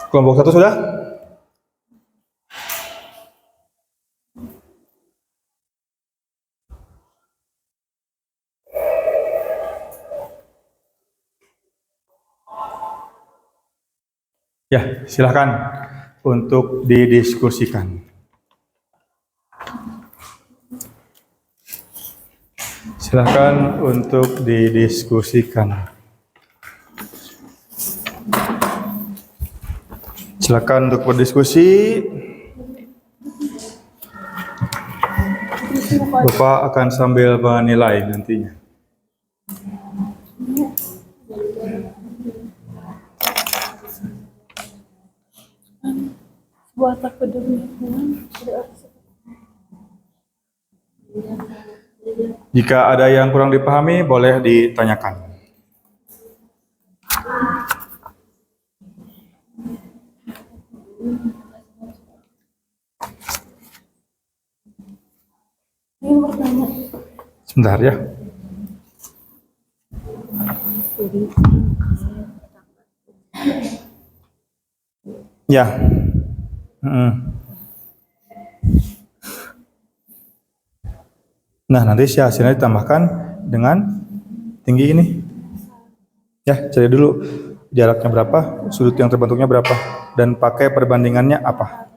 Kelompok 1 sudah? Ya, silakan untuk didiskusikan. Silakan untuk didiskusikan. Silakan untuk berdiskusi. Bapak akan sambil menilai nantinya. Sebuah takbir. Jika ada yang kurang dipahami, boleh ditanyakan. Ingin bertanya. Sebentar ya. Ya. Nah, nanti si hasilnya ditambahkan dengan tinggi ini. Ya, cari dulu. jaraknya berapa, sudut yang terbentuknya berapa, dan pakai perbandingannya apa?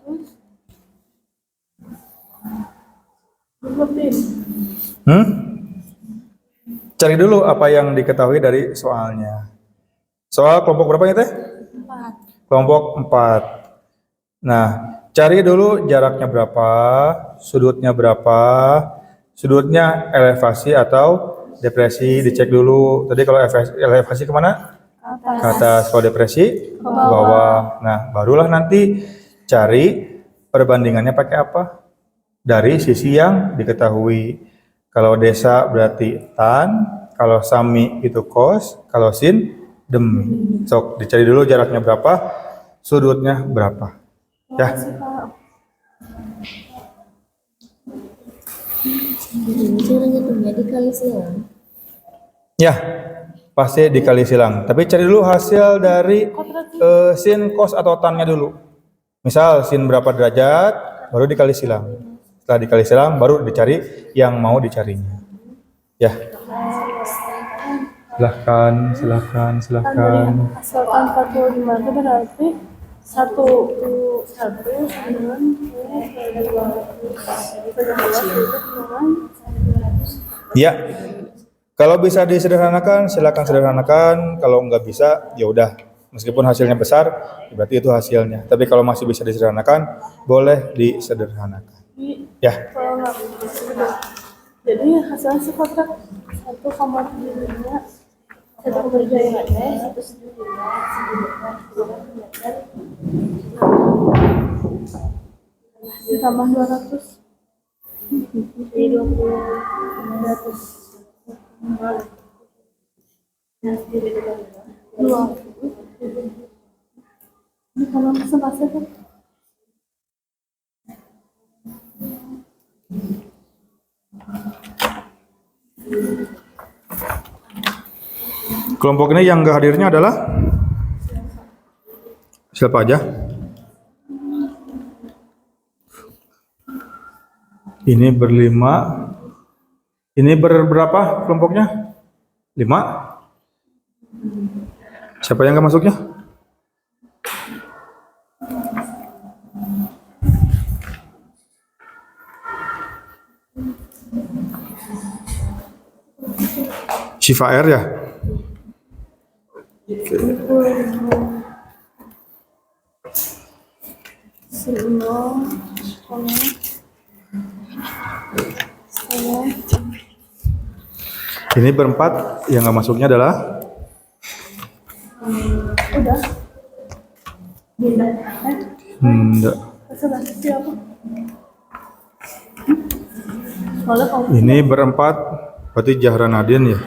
20. Cari dulu apa yang diketahui dari soalnya. Soal kelompok berapa ya teh? 4. Kelompok 4. Nah, cari dulu jaraknya berapa, sudutnya berapa, sudutnya elevasi atau depresi, dicek dulu. Tadi kalau elevasi kemana? Ke atas. Kalau depresi ke bawah. Nah, barulah nanti cari perbandingannya pakai apa? Dari sisi yang diketahui. Kalau desa berarti tan, kalau sami itu kos, kalau sin demi. Sok dicari dulu jaraknya berapa, sudutnya berapa. Ya. Cara ngitungnya dikali silang. Ya, pasti dikali silang. Tapi cari dulu hasil dari sin, kos atau tannya dulu. Misal sin berapa derajat, baru dikali silang. Setelah dikali silang, baru dicari yang mau dicarinya. Ya. Silahkan. Asalkan 45 itu berarti 1 9 Ya. Kalau bisa disederhanakan, silakan sederhanakan. Kalau nggak bisa, ya udah. Meskipun hasilnya besar, berarti itu hasilnya. Tapi kalau masih bisa disederhanakan, boleh disederhanakan. Ya. kalau nggak jadi hasilnya sekotak 1,75 1 berjalannya 1,75 ditambah 200 jadi 200 ini kalau persentase kan Kelompok ini yang nggak hadirnya adalah siapa aja? Ini berlima. Ini berberapa kelompoknya? 5. Siapa yang nggak masuknya? Shiva R ya? Ini berempat, yang nggak masuknya adalah udah enggak. persentase siapa? Soalnya kalau Ini berempat, berarti Zahra Nadine ya.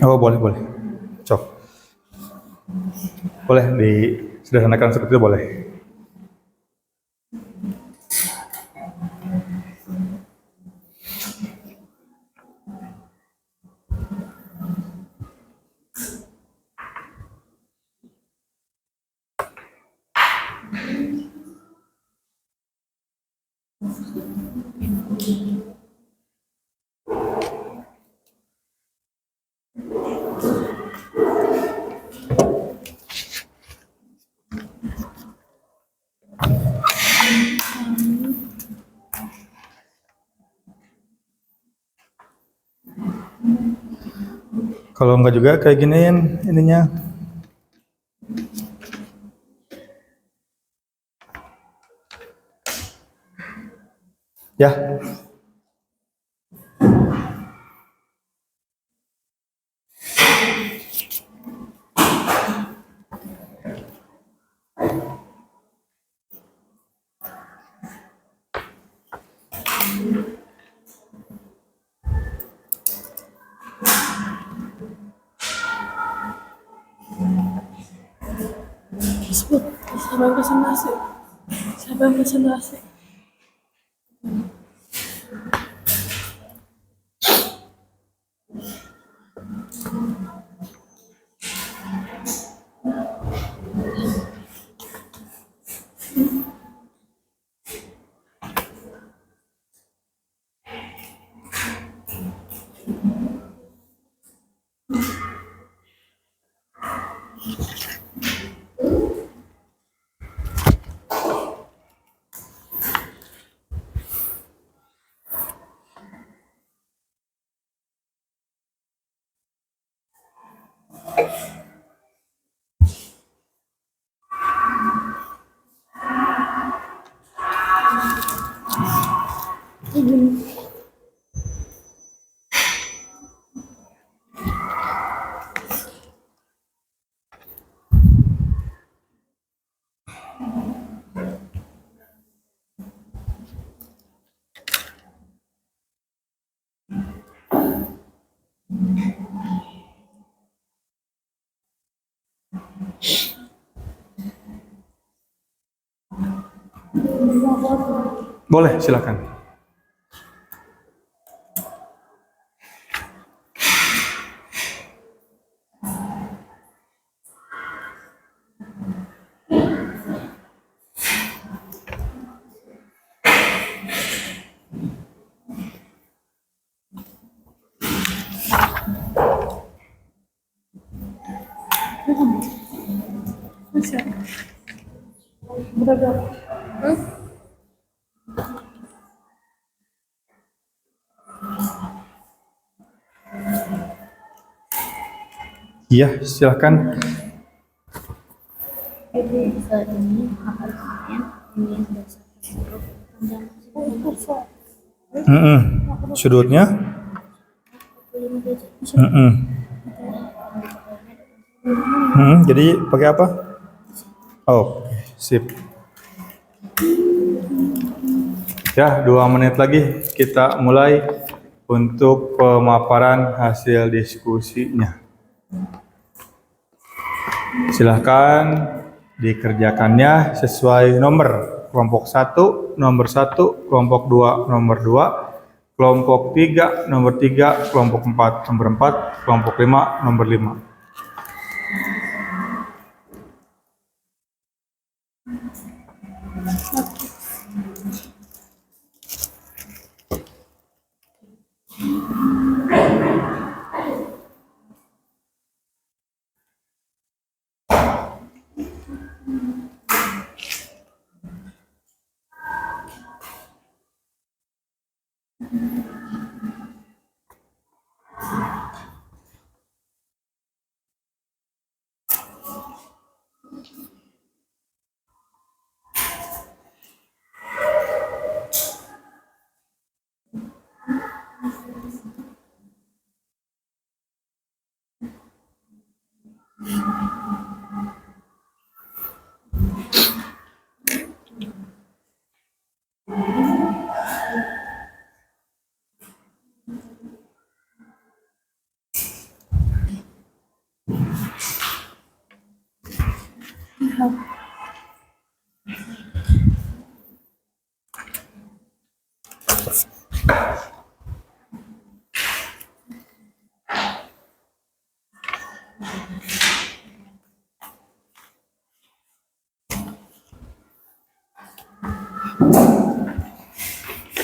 Oh boleh. Cok. Boleh disederhanakan seperti itu boleh. Kalau enggak juga kayak giniin ininya. Ya. Siapa yang pesen nasi? Siapa yang pesen nasi? Boleh, silakan. Berapa? Iya, silakan. Jadi saat ini hafal kemarin ini berdasarkan huruf panjang Sudutnya? 45 derajat. Jadi pakai apa? Oh, sip. Ya, 2 menit lagi kita mulai untuk pemaparan hasil diskusinya. Silahkan dikerjakannya sesuai nomor. Kelompok 1, nomor 1, kelompok 2, nomor 2, kelompok 3, nomor 3, kelompok 4, nomor 4, kelompok 5, nomor 5.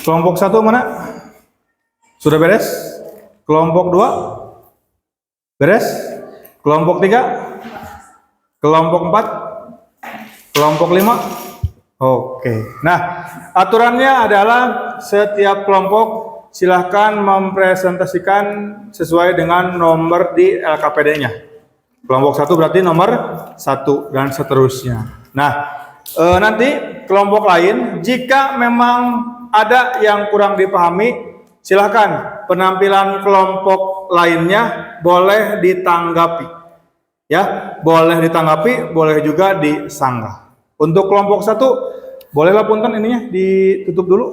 Kelompok 1 mana? Sudah beres? Kelompok 2? Beres? Kelompok 3? Kelompok 4? Kelompok 5? Oke. Nah, aturannya adalah setiap kelompok silahkan mempresentasikan sesuai dengan nomor di LKPD-nya. Kelompok 1 berarti nomor 1 dan seterusnya. Nah, nanti kelompok lain jika memang ada yang kurang dipahami, silahkan penampilan kelompok lainnya boleh ditanggapi. Ya, boleh ditanggapi, boleh juga disanggah. Untuk kelompok 1, bolehlah punten ininya ditutup dulu.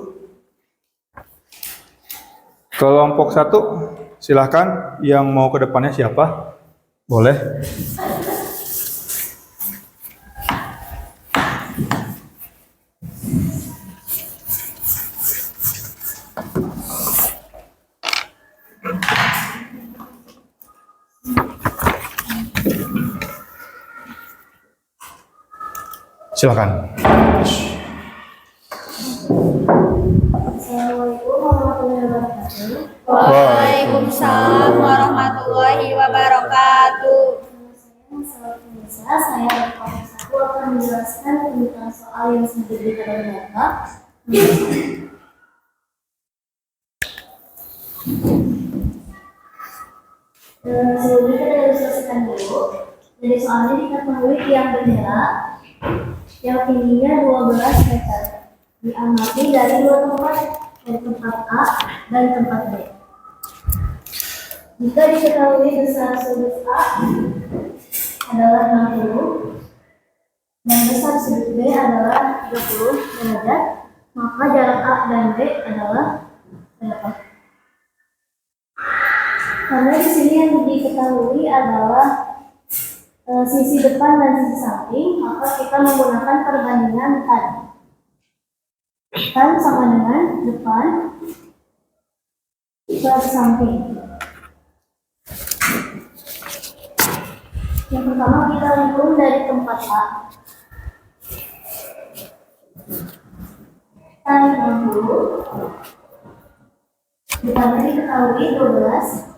Kelompok 1, silahkan yang mau ke depannya siapa? Boleh. Silakan. Assalamualaikum warahmatullahi wabarakatuh. Waalaikumsalam warahmatullahi wabarakatuh. Saya kelompok 1 akan menjelaskan tentang soal yang sudah diberikan oleh Bapak. Sebelumnya kita harus selesaikan dulu. Jadi soalnya diketahui tiang bendera yang tingginya 12 meter diamati dari dua tempat, dari tempat A dan tempat B. Jika diketahui besar sudut A adalah 60 dan besar sudut B adalah 30 derajat, maka jarak A dan B adalah berapa? Karena di sini yang diketahui adalah sisi depan dan sisi samping, maka kita menggunakan perbandingan tan. Tan sama dengan depan per samping. Yang pertama kita hitung dari tempat A. Tan 60. Depannya diketahui 12.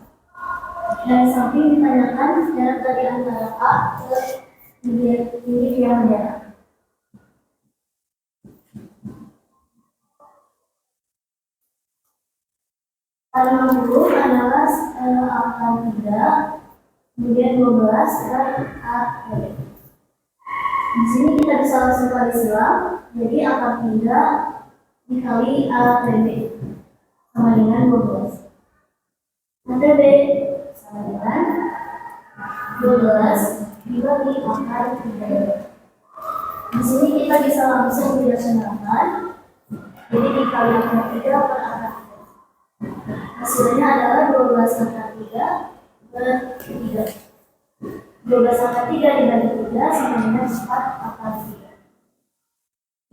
Dari samping ditanyakan jarak dari antara A ke titik yang jarak. Tan 60 adalah angka 3, kemudian 12 dan A ke B. Di sini kita bisa langsung kali silang, jadi angka 3 dikali A ke B sama dengan 12. Angka B sama dengan 12 dibagi angka 3. Di sini kita bisa langsung dirasionalkan, jadi dikali angka 3 per angka 3. Hasilnya adalah 12 angka 3 per 3. 12 angka 3 dibagi 3 sama dengan 4 angka 3.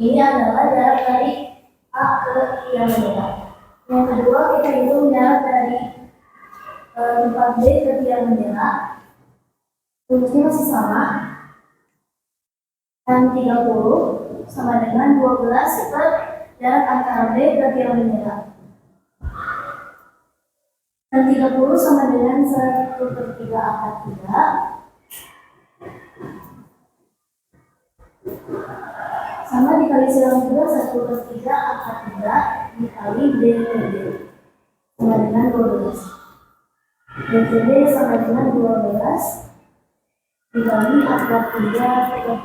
Ini adalah jarak dari A ke tiang bendera. Yang kedua kita hitung jarak dari tempat B ke tiang bendera. Rumusnya masih sama. Tan 30 sama dengan 12 per jarak antara B ke tiang bendera. Tan 30 sama dengan 1/3 angka 3 sama dikali silang juga 1/3 angka 3 dikali B ke B sama dengan 12. B ke B sama dengan 12 dikali angka 3 ke 3.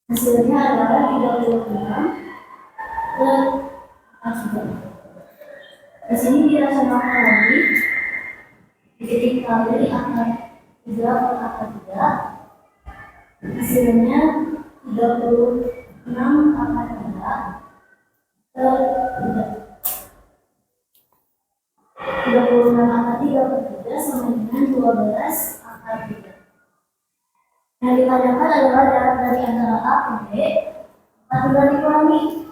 Hasilnya adalah 36 per angka 3. Di sini dirasionalkan lagi, jadi kali angka 3 per angka 3. Hasilnya 36 angka 3 per 3. 36 angka 3 per 3 sama dengan 12 angka 3. Yang ditanyakan adalah jarak dari antara A ke B, maka tinggal dikurangi.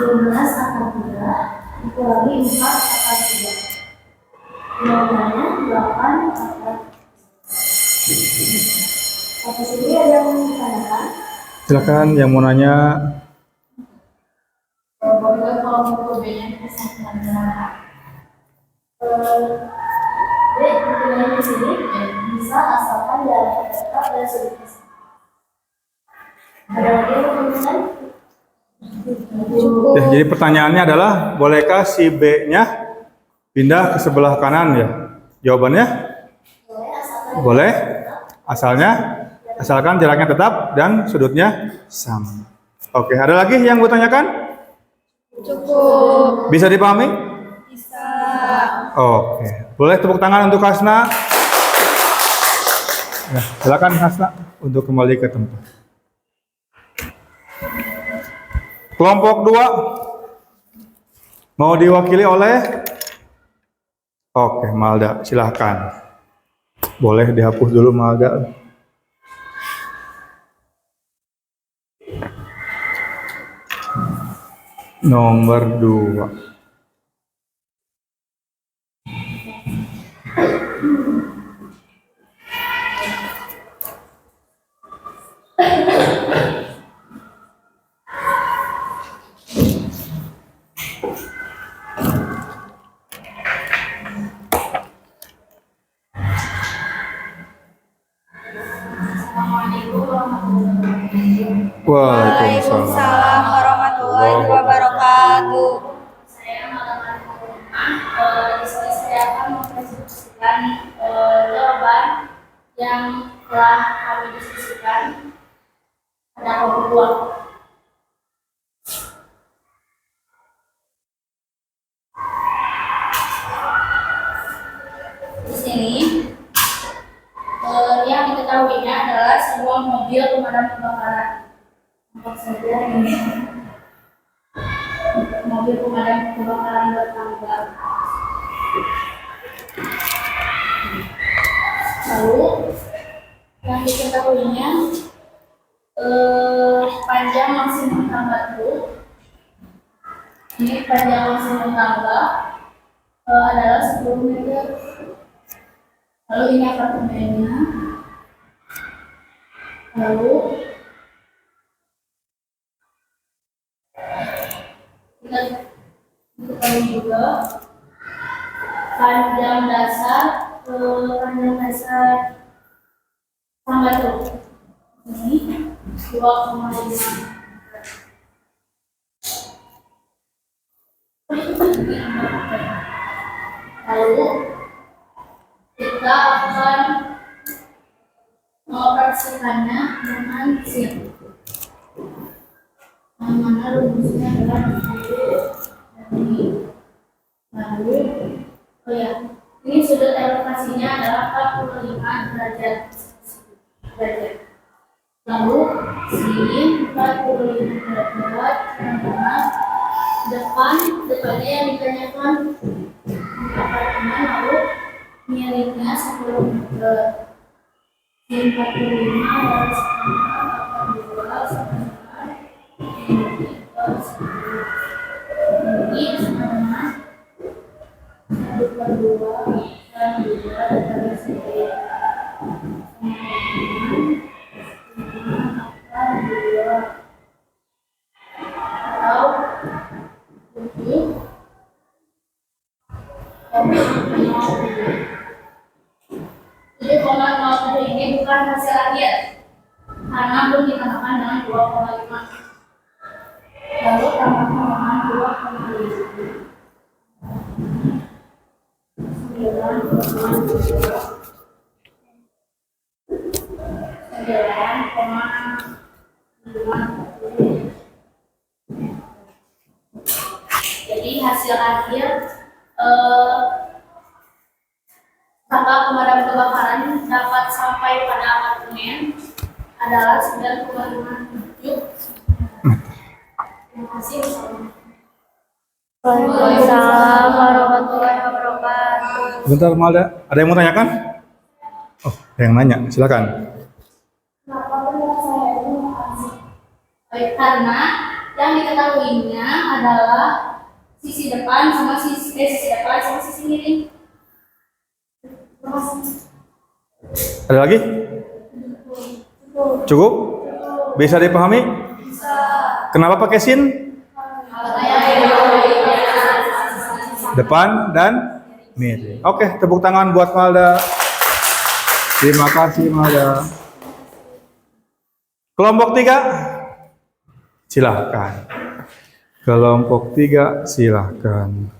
Belas angka 3 dikurangi 4 angka 3. Jawabannya 8 angka 3. Apa sendiri ada yang mau ditanyakan? Silakan yang mau nanya. Boleh kalau mau B-nya disamakan dengan B dipilih di sini bisa asalkan jaraknya tetap dan sudutnya sama. Ada lagi yang mau ditanyakan? Ya, jadi pertanyaannya adalah, bolehkah si B-nya pindah ke sebelah kanan ya? Jawabannya Boleh asalkan boleh, asalkan jaraknya tetap dan sudutnya sama. Oke, ada lagi yang mau tanyakan? Cukup. Bisa dipahami? Bisa. Oke, boleh tepuk tangan untuk Hasna. Ya, silakan Hasna untuk kembali ke tempat. Kelompok 2 mau diwakili oleh Malda, silahkan. Boleh dihapus dulu Malda. Nomor 2. Waalaikumsalam warahmatullahi wabarakatuh. saya malam di sini saya akan mempresentasikan jawaban yang telah kami diskusikan pada kelompok 2. Di sini yang diketahuinya adalah sebuah mobil pemadam kebakaran. Untuk saja ini mobil pemadam kebakaran bertangga. Lalu yang diketahuinya panjang maksimum tangga itu, ini panjang maksimum tangga adalah 10 meter. Lalu ini apartemennya. Lalu kita ketahui juga panjang dasar tangga itu ini 2,5. Lalu kita akan mengoperasikannya dengan SIM, yang mana rumusnya adalah ini. Lalu ini sudut elevasinya adalah 45 derajat. Lalu sini 45 derajat, depannya yang ditanyakan apartemen, lalu miringnya 10 meter. 45 adalah 42 ini sama 1/2 dan 2 dari sini atau 7 7,07 ini bukan hasil akhir karena belum ditambahkan dengan 2,5. Lalu tambahkan dengan 9,5. Jadi hasil akhir kakak pemadam kebakaran dapat sampai pada apartemen adalah 9,57. Terima kasih. Waalaikumsalam warahmatullahi wabarakatuh. Bentar Malda, ada yang mau tanyakan? Oh, ada yang nanya, silakan. Kenapa benar saya itu makasih? Baik, karena yang diketahuinya adalah sisi depan sama sisi miring. Terima kasih. Ada lagi? Cukup? Bisa dipahami? Kenapa pakai sin? Depan dan miring. Oke, tepuk tangan buat Malda. Terima kasih Malda. Kelompok 3, silahkan. Kelompok 3, silahkan.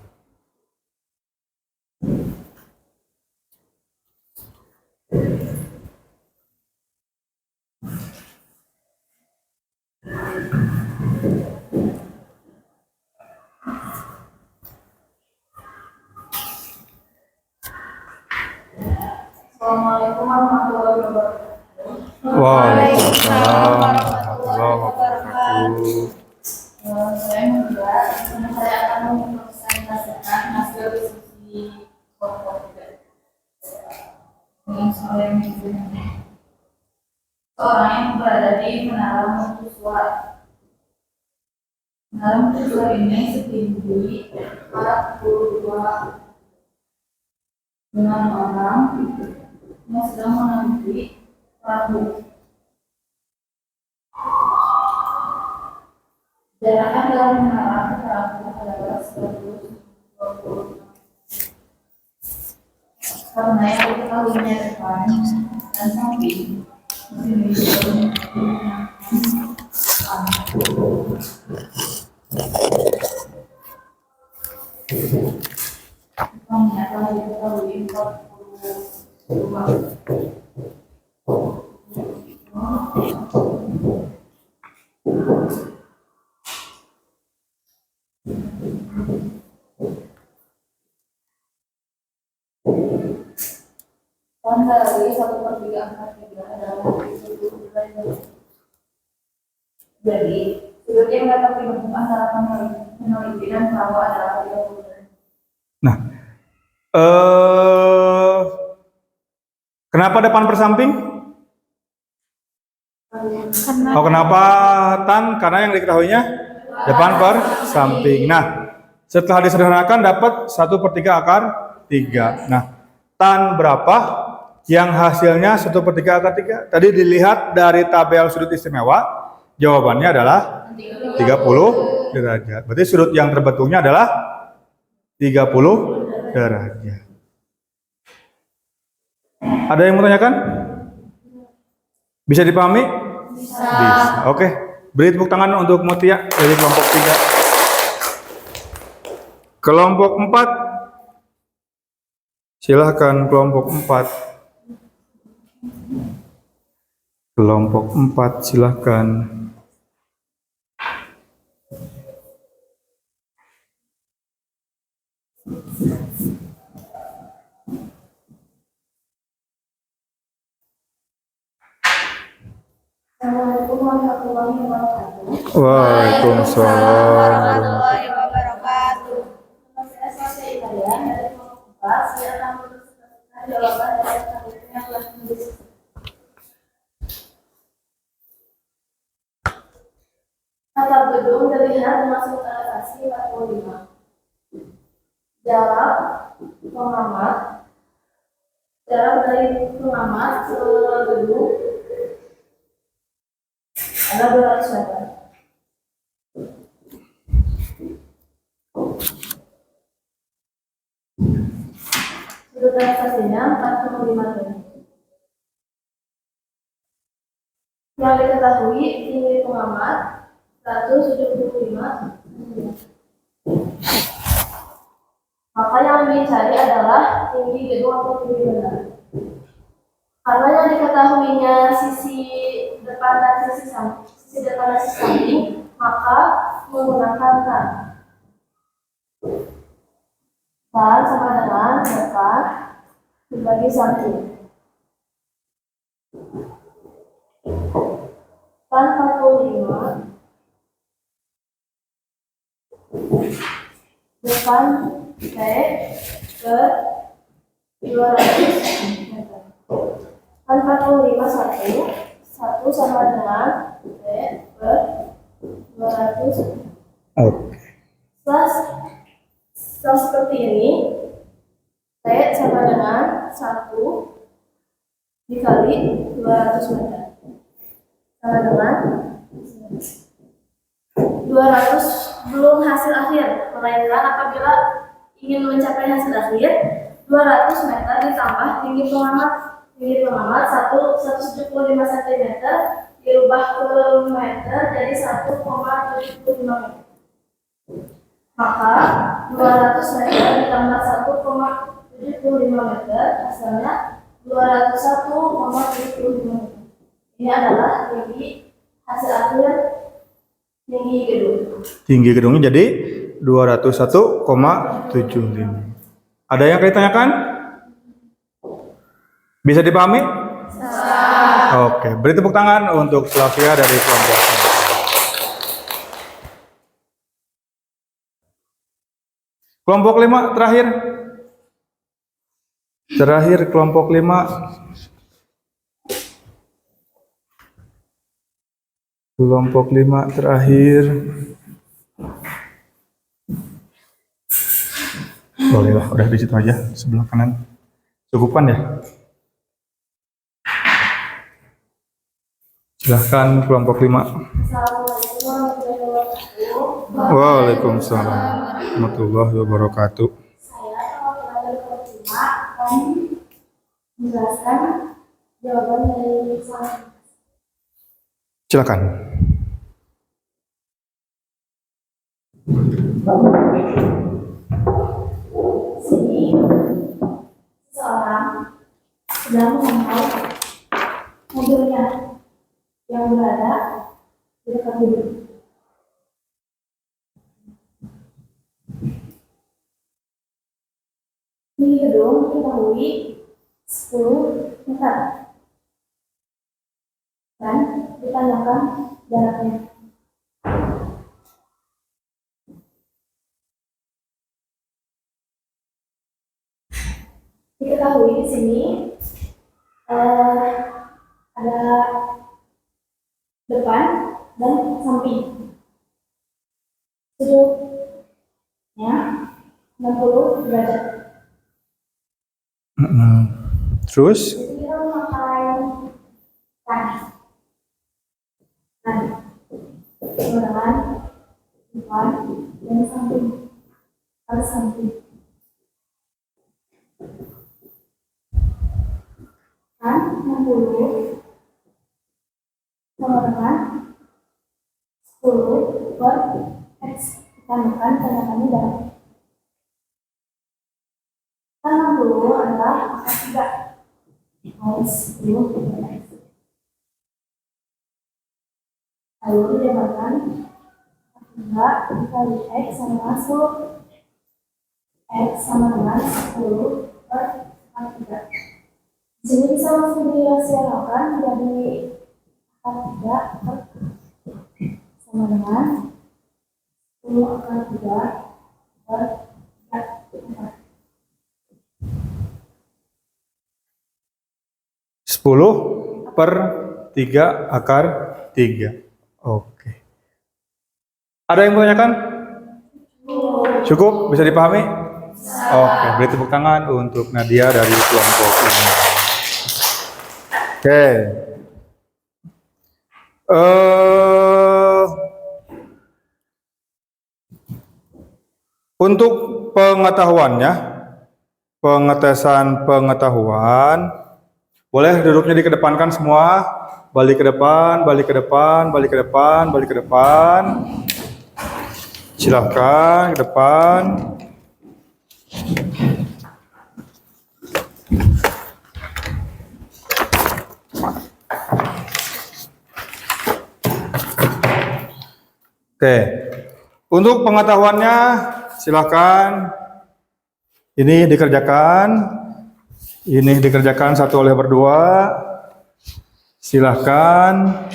Assalamualaikum warahmatullahi wabarakatuh. Waalaikumsalam warahmatullahi wabarakatuh. Saya Muda, saya akan mempresentasikan hasil diskusi kelompok 3. Ini saya seorang yang berada di menara mercusuar. Menara mercusuar ini setinggi 42 dengan orang yang sedang menanti perahu. Jaraknya dari menara ke perahu adalah 120 karena yang diketahuinya depan dan samping ternyata diketahui 42. Dari 1/3 adalah sudut derajat. Jadi, sudut yang dapat dibentuk antara peneliti dan perahu adalah 30 derajat. Nah, kenapa depan persamping? Oh, kenapa tan? Karena yang diketahuinya depan per samping. Nah, setelah disederhanakan dapat 1/3 akar 3. Nah, tan berapa yang hasilnya 1/3 akar 3? Tadi dilihat dari tabel sudut istimewa, jawabannya adalah 30 derajat. Berarti sudut yang terbentuknya adalah 30 derajat. Ada yang mau tanyakan? Bisa dipahami? Bisa. Oke. Beri tepuk tangan untuk Mutia dari kelompok 3. Kelompok 4. Silahkan kelompok 4. Kelompok 4 silahkan. Assalamualaikum warahmatullahi wabarakatuh. Waalaikumsalam. warahmatullahi wabarakatuh. Saya selesai kalian dari kelompok 4. Saya akan mempresentasikan jawaban dari pertanyaan yang telah didiskusikan. Atap gedung terlihat masuk elevasi 45. Jarak dari pengamat ke gedung ada 200 meter. Sudut elevasinya 45 derajat. Yang diketahui tinggi pengamat 175 cm. Maka yang dicari adalah tinggi gedung atau tinggi benda. Karena yang diketahuinya sisi depan dan sisi samping, maka menggunakan tan. Tan sama dengan depan dibagi samping. Tan 45 depan T per 200 meter. Tan 45 1 sama dengan T per 200. Oke. Setelah seperti ini, T sama dengan 1 dikali 200 meter. sama dengan 200 belum hasil akhir, melainkan apabila ingin mencapai hasil akhir 200 meter ditambah tinggi pengamat 175 cm dirubah ke meter jadi 1,75 meter. Maka 200 meter ditambah 1,75 meter hasilnya 201,75 meter. Ini adalah tinggi hasil akhir tinggi gedung. Tinggi gedungnya jadi 201,75. Ada yang ditanyakan? Bisa dipahami? Oke, beri tepuk tangan untuk Flavia dari kelompok 5. Kelompok 5 terakhir. Terakhir kelompok 5. Kelompok 5 terakhir. Bolehlah, udah di situ aja, sebelah kanan. Cukupan ya? Silahkan kelompok 5. Waalaikumsalam warahmatullahi wabarakatuh. Saya kelompok 5 akan menjelaskan jawaban dari soal. Silakan. Sini seseorang sedang mengontrol mobilnya yang berada di dekat gedung. Di gedung diketahui 10 meter dan ditanyakan jaraknya. Diketahui di sini ada depan dan samping. Sudutnya 60 derajat. Terus? Jadi kita memakai kanan, kemudian depan dan samping. Harus samping. Kan 60 sama dengan 10 per X. Tambahkan tanda-tanda dalam. Kan 60 adalah angka 3. Harus 10 per X. Lalu ditambahkan 3 dikali X sama dengan 10. X sama dengan 10 per 3. Di sini bisa langsung dirahasiakan jadi 3 per sama dengan 10 akar 3 per 4. 10 per 3 akar 3. Oke. Ada yang menanyakan? Cukup? Bisa dipahami? Oke, beri tepuk tangan untuk Nadia dari kelompok 5. Oke. Untuk pengetahuannya, pengetesan pengetahuan, boleh duduknya dikedepankan semua, balik ke depan, balik ke depan, balik ke depan, balik ke depan. Silakan ke depan. Oke, untuk pengetahuannya silakan ini dikerjakan satu oleh berdua. Silakan.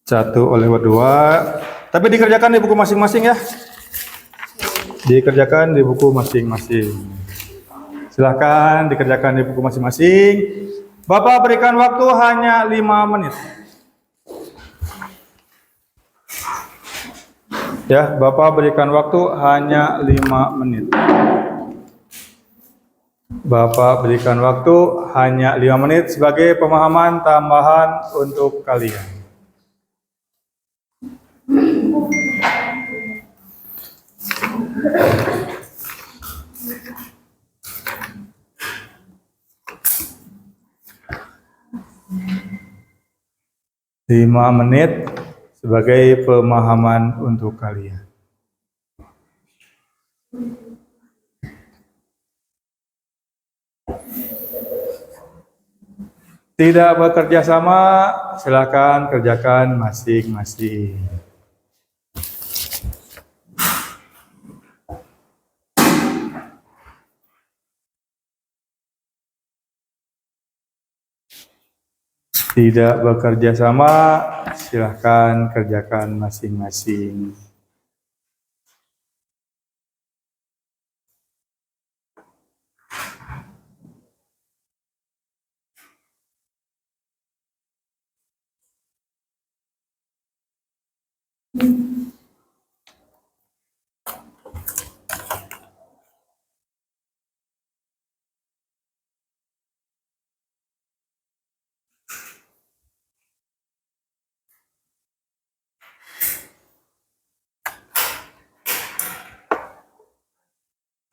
Satu oleh berdua. Tapi dikerjakan di buku masing-masing ya. Dikerjakan di buku masing-masing. Silahkan dikerjakan di buku masing-masing. Bapak berikan waktu hanya 5 menit. Ya, Bapak berikan waktu hanya 5 menit. Bapak berikan waktu hanya 5 menit sebagai pemahaman tambahan untuk kalian. Lima menit sebagai pemahaman untuk kalian. Tidak bekerja sama, silakan kerjakan masing-masing. Tidak bekerja sama, silakan kerjakan masing-masing.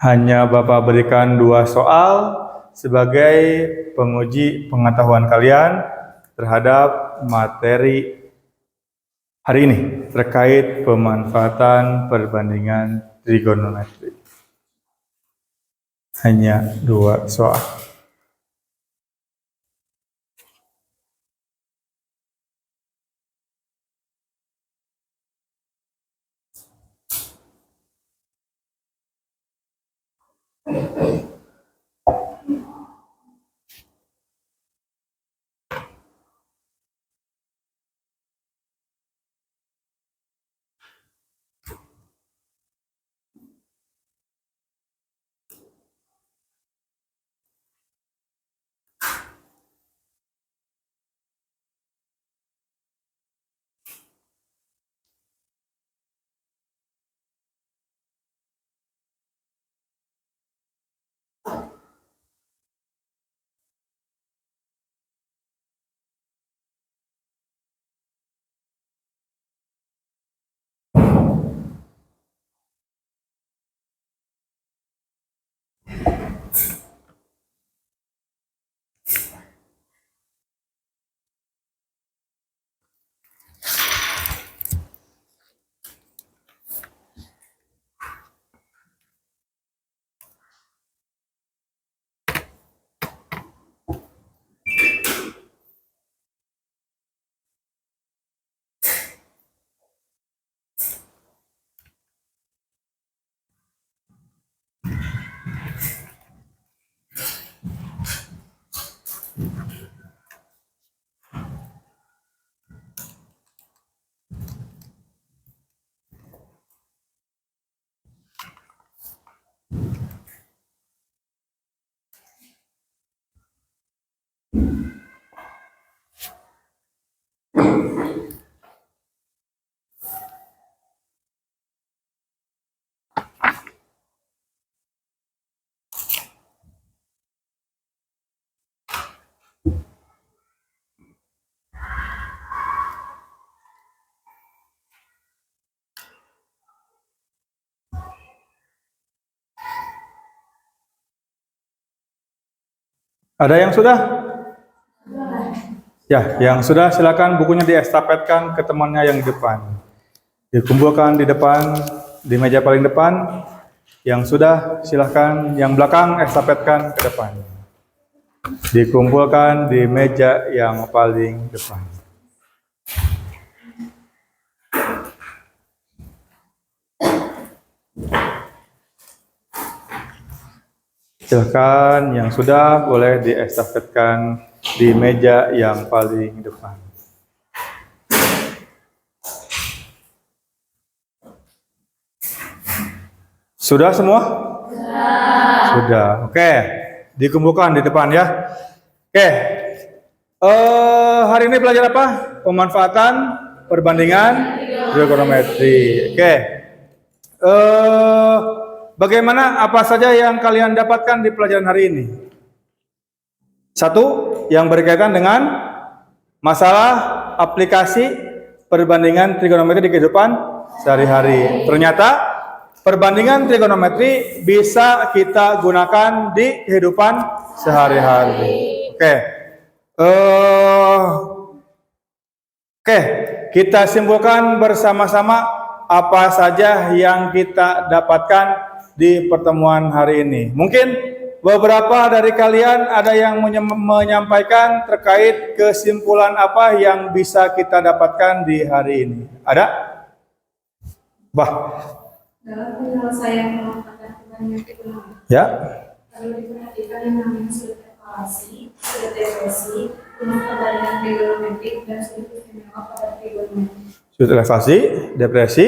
Hanya Bapak berikan 2 soal sebagai penguji pengetahuan kalian terhadap materi hari ini terkait pemanfaatan perbandingan trigonometri. Hanya 2 soal. Ada yang sudah? Ya, yang sudah silakan bukunya diestafetkan ke temannya yang di depan. Dikumpulkan di depan, di meja paling depan. Yang sudah silakan yang belakang estafetkan ke depan. Dikumpulkan di meja yang paling depan. Silakan yang sudah boleh diestafetkan di meja yang paling depan. Sudah semua? Sudah. Oke. Dikumpulkan di depan ya. Oke. Hari ini belajar apa? Pemanfaatan perbandingan trigonometri. Oke. Bagaimana apa saja yang kalian dapatkan di pelajaran hari ini? Satu, yang berkaitan dengan masalah aplikasi perbandingan trigonometri di kehidupan sehari-hari. Ternyata perbandingan trigonometri bisa kita gunakan di kehidupan sehari-hari. Oke, kita simpulkan bersama-sama apa saja yang kita dapatkan di pertemuan hari ini. Mungkin beberapa dari kalian ada yang menyampaikan terkait kesimpulan apa yang bisa kita dapatkan di hari ini. Ada? Dalam penyelesaian menggunakan perbandingan trigonometri, Ya. perlu diperhatikan yang namanya sudut evaluasi, sudut depresi, perbandingan trigonometri, dan sudut istimewa pada trigonometri. Sudut elevasi, depresi,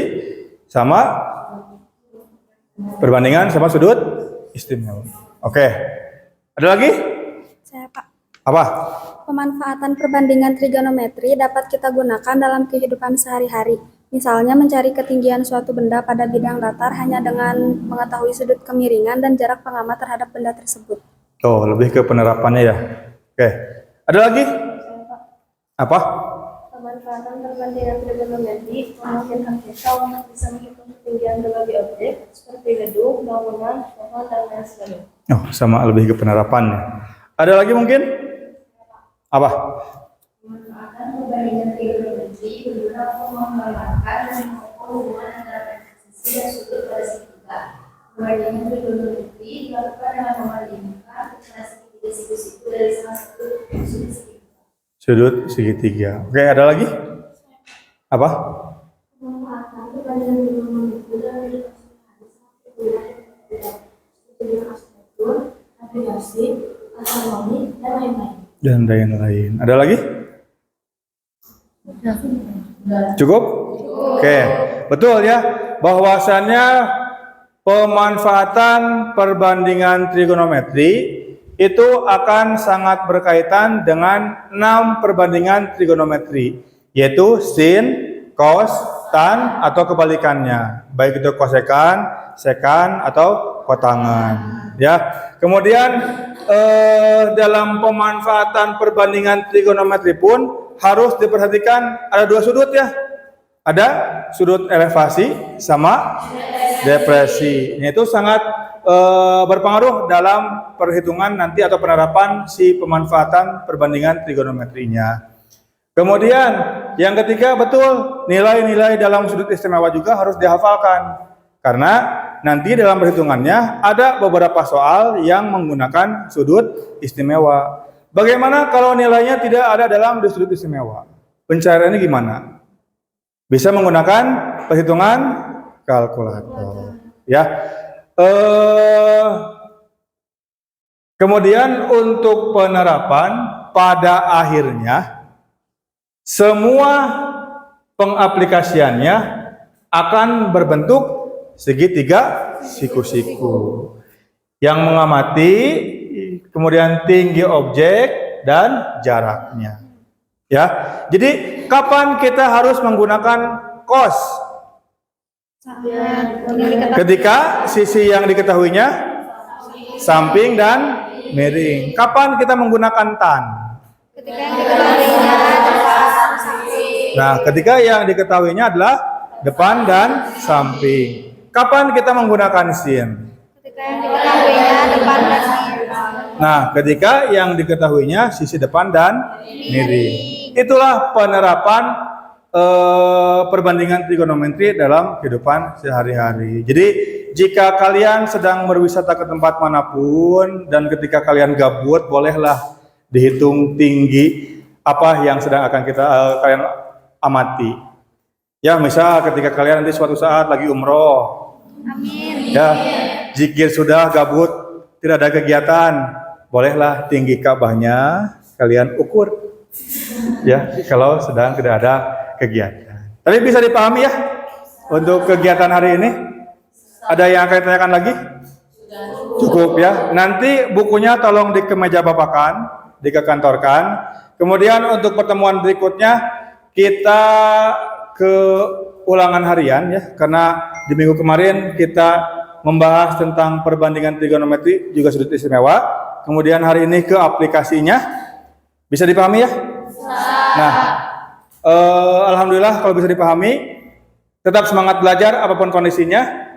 sama perbandingan sama sudut istimewa. Oke. Ada lagi? Saya Pak. Apa? Pemanfaatan perbandingan trigonometri dapat kita gunakan dalam kehidupan sehari-hari. Misalnya mencari ketinggian suatu benda pada bidang datar hanya dengan mengetahui sudut kemiringan dan jarak pengamat terhadap benda tersebut. Oh, lebih ke penerapannya ya. Oke. Ada lagi? Apa? Pemanfaatan perbandingan trigonometri memungkinkan kita untuk bisa menghitung ketinggian berbagai objek seperti gedung, bangunan, pohon, dan lain sebagainya. Oh, sama lebih ke penerapannya. Ada lagi mungkin? Apa? Pemanfaatan perbandingan trigonometri berguna untuk menggambarkan dan mengukur hubungan antara sisi dan sudut pada segitiga. Perbandingan trigonometri dilakukan dengan membandingkan ukuran segitiga siku-siku dari salah satu sudut segitiga. Sudut segitiga. Oke, ada lagi? Apa? Pemanfaatan perbandingan trigonometri dalam kehidupan sehari-hari seperti arsitektur, navigasi, astronomi, dan lain-lain. Dan lain-lain. Ada lagi? Cukup? Oke, betul ya. Bahwasannya pemanfaatan perbandingan trigonometri itu akan sangat berkaitan dengan 6 perbandingan trigonometri, yaitu sin, cos, tan, atau kebalikannya, baik itu kosekan, sekan, atau kotangan. Ya. Kemudian dalam pemanfaatan perbandingan trigonometri pun harus diperhatikan ada 2 sudut ya. Ada sudut elevasi sama depresi. Itu sangat berpengaruh dalam perhitungan nanti atau penerapan si pemanfaatan perbandingan trigonometrinya. Kemudian yang ketiga, betul, nilai-nilai dalam sudut istimewa juga harus dihafalkan. Karena nanti dalam perhitungannya ada beberapa soal yang menggunakan sudut istimewa. Bagaimana kalau nilainya tidak ada dalam sudut istimewa? Pencariannya gimana? Bisa menggunakan perhitungan kalkulator. Ya. Kemudian untuk penerapan pada akhirnya semua pengaplikasiannya akan berbentuk segitiga siku-siku yang mengamati kemudian tinggi objek dan jaraknya. Ya. Jadi kapan kita harus menggunakan cos? Ketika sisi yang diketahuinya samping dan miring. Kapan kita menggunakan tan? Nah, ketika yang diketahuinya adalah depan dan samping. Kapan kita menggunakan sin? Nah, ketika yang diketahuinya sisi depan dan miring. Itulah penerapan perbandingan trigonometri dalam kehidupan sehari-hari. Jadi jika kalian sedang berwisata ke tempat manapun dan ketika kalian gabut, bolehlah dihitung tinggi apa yang sedang akan kalian amati. Ya, misal ketika kalian nanti suatu saat lagi umroh, amin. Ya, zikir sudah gabut, tidak ada kegiatan, bolehlah tinggi Ka'bahnya kalian ukur. Ya, kalau sedang tidak ada kegiatan. Tapi bisa dipahami ya untuk kegiatan hari ini? Ada yang akan ditanyakan lagi? Cukup ya. Nanti bukunya tolong di kemeja bapakan, dikekantorkan. Kemudian untuk pertemuan berikutnya kita ke ulangan harian ya, karena di minggu kemarin kita membahas tentang perbandingan trigonometri juga sudut istimewa. Kemudian hari ini ke aplikasinya, bisa dipahami ya? Nah, alhamdulillah kalau bisa dipahami. Tetap semangat belajar apapun kondisinya.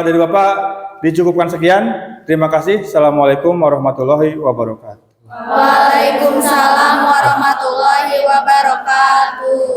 Dari Bapak dicukupkan sekian. Terima kasih. Assalamualaikum warahmatullahi wabarakatuh. Waalaikumsalam warahmatullahi wabarakatuh.